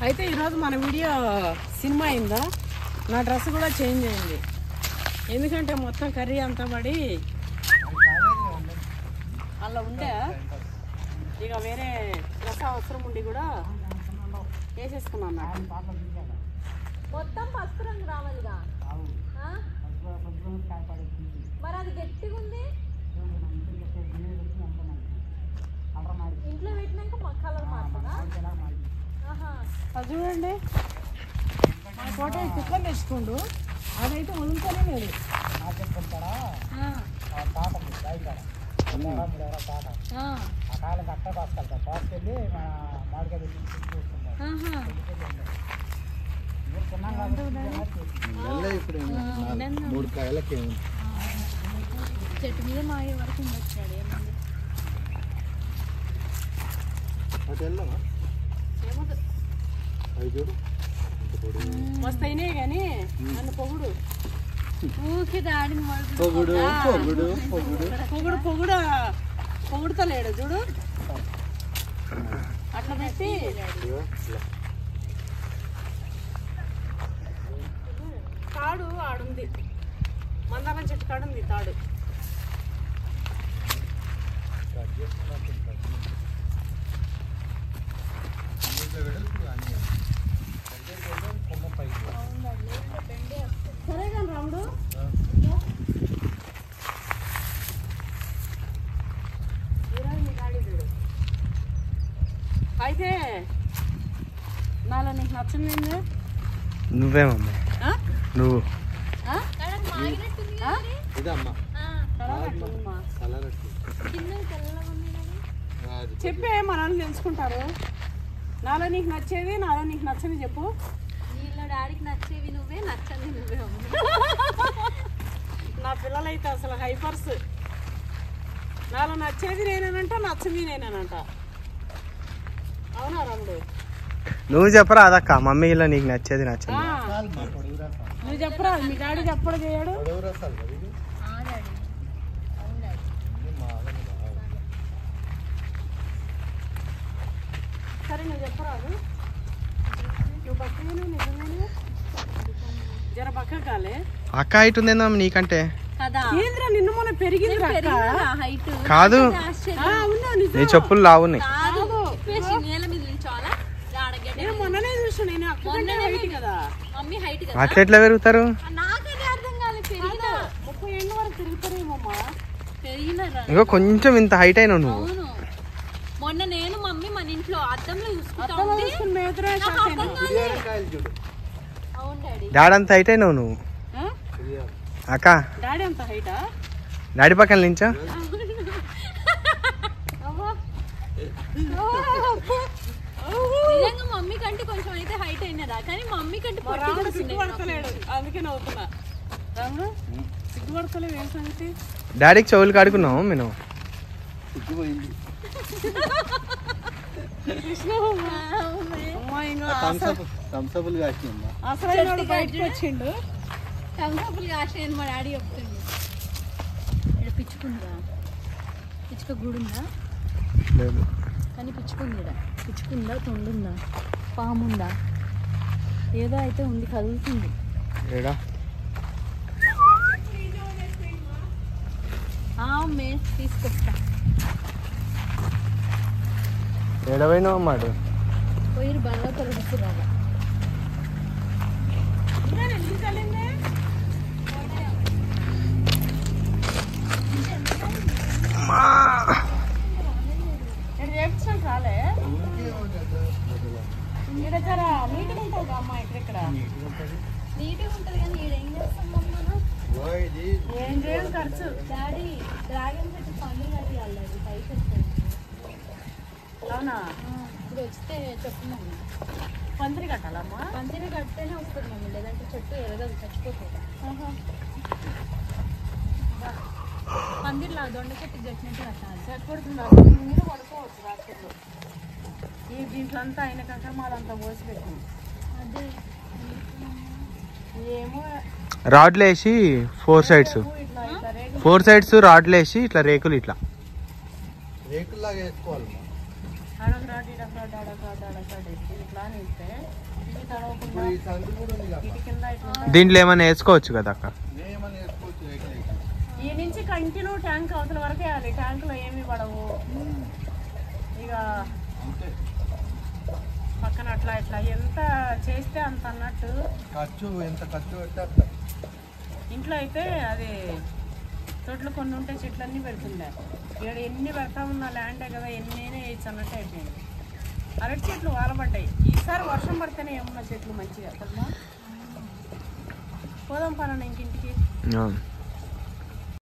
[SPEAKER 1] అయితే ఈరోజు మన వీడియో సినిమా అయిందా? నా డ్రెస్ కూడా చేంజ్ అయింది, ఎందుకంటే మొత్తం కర్రీ అంతా పడి అలా ఉండే. ఇక వేరే డ్రెస్ అవసరం ఉండి కూడా వేసేసుకున్నాను.
[SPEAKER 3] మొత్తం పసుపు రంగు రావాలిగా. మరి అది గట్టిగా ఉంది.
[SPEAKER 1] అది చూడండి మా కోట చికెన్ తెచ్చుకోండు అదైతే వదులుతూనే లేదు.
[SPEAKER 4] ఇప్పుడు 3 కాయలకి
[SPEAKER 3] చెట్టు మీద మాగే వరకు ఉండొచ్చాడు ఏమండి.
[SPEAKER 4] అటు వెళ్దామా? అవి చూడు
[SPEAKER 1] మస్తు అయినాయి కానీ నన్ను పొగుడు
[SPEAKER 3] ఊకే దాడిని
[SPEAKER 4] పొగుడు పొగుడు పొగుడు
[SPEAKER 1] పొగుడు పొగుడు పొగుడుతలేడు చూడు అట్లా పెట్టి తాడు ఆడుంది మందారం చెట్టు కాడుంది తాడు. సరే కానీ రాముడు అయితే నాలో నీకు నచ్చింది
[SPEAKER 2] నువ్వే మమ్మీ నువ్వు
[SPEAKER 4] ఇదమ్మా
[SPEAKER 1] చెప్పే మా నాన్న తెలుసుకుంటారు. నాలో నీకు నచ్చేది నాలో నీకు నచ్చని చెప్పు.
[SPEAKER 3] నీళ్ళ డాడీకి నచ్చేవి నువ్వే నచ్చంది నువ్వే.
[SPEAKER 1] నా పిల్లలైతే అసలు హైపర్స్. నాలో నచ్చేది నేనేనంట నచ్చవి నేనేనంట. అవునా రాముడు?
[SPEAKER 2] నువ్వు చెప్పరా అదక్క మమ్మీ ఇలా నీకు నచ్చేది నచ్చదు.
[SPEAKER 1] నువ్వు చెప్పరా మీ డాడీ చెప్పడు చేయడు. సరే నువ్వు చెప్పరాదు. నువ్వు పక్కనే నిజంగానే జర పక్క కాలే
[SPEAKER 2] అక్క హైట్ ఉందేందా నీకంటే?
[SPEAKER 3] కదా
[SPEAKER 1] ఏంద్రా నిన్ను మొన్న పెరిగింది
[SPEAKER 3] హైట్
[SPEAKER 2] కాదు నీ చెప్పులు లావున్నాయి.
[SPEAKER 3] నేల మీద నిల్చోవాలా?
[SPEAKER 1] నేను మొన్ననే చూసిన నేను అక్కడ హైట్ కదా.
[SPEAKER 3] మమ్మీ హైట్ కదా.
[SPEAKER 2] అట్లా ఎట్లా పెరుగుతారు?
[SPEAKER 3] నాకైతే అర్థం కాలేదు. పెరిగినా
[SPEAKER 1] 30 ఏళ్ళ వరకు తిరుగుతారేమమ్మా.
[SPEAKER 3] పెరిగినా
[SPEAKER 2] ఇంకో కొంచెం ఇంత హైట్ అయినావు నువ్వు.
[SPEAKER 3] అవును మొన్న నేను మమ్మీ మన ఇంట్లో అద్దంలో చూసుకుంటా
[SPEAKER 1] అర్థం చూసుకుని మేతురా
[SPEAKER 3] అవును డాడీ.
[SPEAKER 2] డాడీ అంత హైట్ అయినావు నువ్వు. అక్క
[SPEAKER 1] డాడీ అంత హైటా?
[SPEAKER 2] డాడీ పక్కన నించో.
[SPEAKER 3] నిజంగా మమ్మీ కంటే కొంచెం అయితే హైట్ అయినదా కానీ మమ్మీ కంటే
[SPEAKER 1] రాముడు సిగ్గుపడతలేడు అందుకే నవ్వుతున్నా. రాముడు సిగ్గుపడతలేవు ఏం సంగతి?
[SPEAKER 2] డాడీకి చెవులు కాడుకున్నావు నేను.
[SPEAKER 1] అసలు బయటకు వచ్చిండు.
[SPEAKER 3] కంగాపులు కాసిన మా డాడీ చెప్తుండు. ఇక్కడ పిచ్చుకుందా? పిచ్చుక గూడుందా?
[SPEAKER 2] లేదు
[SPEAKER 3] కానీ పిచ్చుకుంది. పిచ్చుకుందా? తొండుందా? పాముందా? ఏదో అయితే ఉంది కదులుతుంది.
[SPEAKER 2] ఏడా
[SPEAKER 3] మే తీసుకొస్తా.
[SPEAKER 2] ఏడవైనా అమ్మాడు
[SPEAKER 3] పోయి బాగా తొలగిస్తురాగా.
[SPEAKER 1] నేను చేపించాను చాలే. మీ దగ్గర మీటింగ్ ఉంటుంది అమ్మా ఇక్కడ
[SPEAKER 3] నీట్గా ఉంటుంది కానీ ఈడేం చేస్తాం మనం?
[SPEAKER 1] ఏం చేయాలి ఖర్చు.
[SPEAKER 3] డాడీ డ్రాగన్ పెట్టి పండుగ కట్టియాలి పైకి వస్తుంది.
[SPEAKER 1] అవునా?
[SPEAKER 3] ఇప్పుడు వస్తే చెప్పు మమ్మీ.
[SPEAKER 1] పందిరి కట్టాలమ్మా?
[SPEAKER 3] పందిరి కడితేనే వస్తుంది మమ్మీ లేదంటే చెట్టు ఎరగదు చచ్చిపోతుంది. పందిరిలా దొండ చెట్టు గట్టినట్టు కట్టాలి.
[SPEAKER 1] చచ్చిపోతుంది మీరు పడుకోవచ్చు రాత్రులు. ఈ దీంట్లో అంతా అయిన కంటే మాదంతా పోసి పెట్టింది.
[SPEAKER 3] అదే
[SPEAKER 1] ఏమో
[SPEAKER 2] రాడ్లు వేసి 4 సైడ్స్
[SPEAKER 1] ఇట్లా ఇట్లా రేగు
[SPEAKER 2] 4 సైడ్స్ రాడ్లు వేసి ఇట్లా రేకులు ఇట్లా
[SPEAKER 4] రేకుల్లాగా వేసుకోవాలి.
[SPEAKER 1] అడగరాడు ఇడగరాడు అడగరాడు అడగరాడు ఇట్లా అని ఇస్తే ఇది తడవకుండా
[SPEAKER 4] ఈ సందు కూడా ఉంది కదా.
[SPEAKER 1] ఇటు కింద ఇట్లా
[SPEAKER 2] దీంట్లో ఏమైనా వేసుకోవచ్చు కదా అక్క.
[SPEAKER 4] ఏమని వేసుకోవచ్చు రేకులు.
[SPEAKER 1] ఈ నుంచి కంటిన్యూ ట్యాంక్ అవతల వరకు వేయాలి. ట్యాంకులో ఏమీ పడవు. ఇక పక్కన అట్లా ఇట్లా ఎంత చేస్తే అంత అన్నట్టు.
[SPEAKER 4] ఖర్చు ఎంత ఖర్చు పెడితే అంత.
[SPEAKER 1] ఇంట్లో అయితే అది తోటలు కొన్ని ఉంటే చెట్లన్నీ పెడుతుండే. ఇక్కడ ఎన్ని పెడతా ఉన్నా ల్యాండే కదా ఎన్నైనా వేయచ్చు అన్నట్టు అయిపోయింది. అరటి చెట్లు వాలబడ్డాయి. ఈసారి వర్షం పడితేనే ఏమన్నా చెట్లు మంచిగా కదా. పోదాం పన ఇంకింటికి.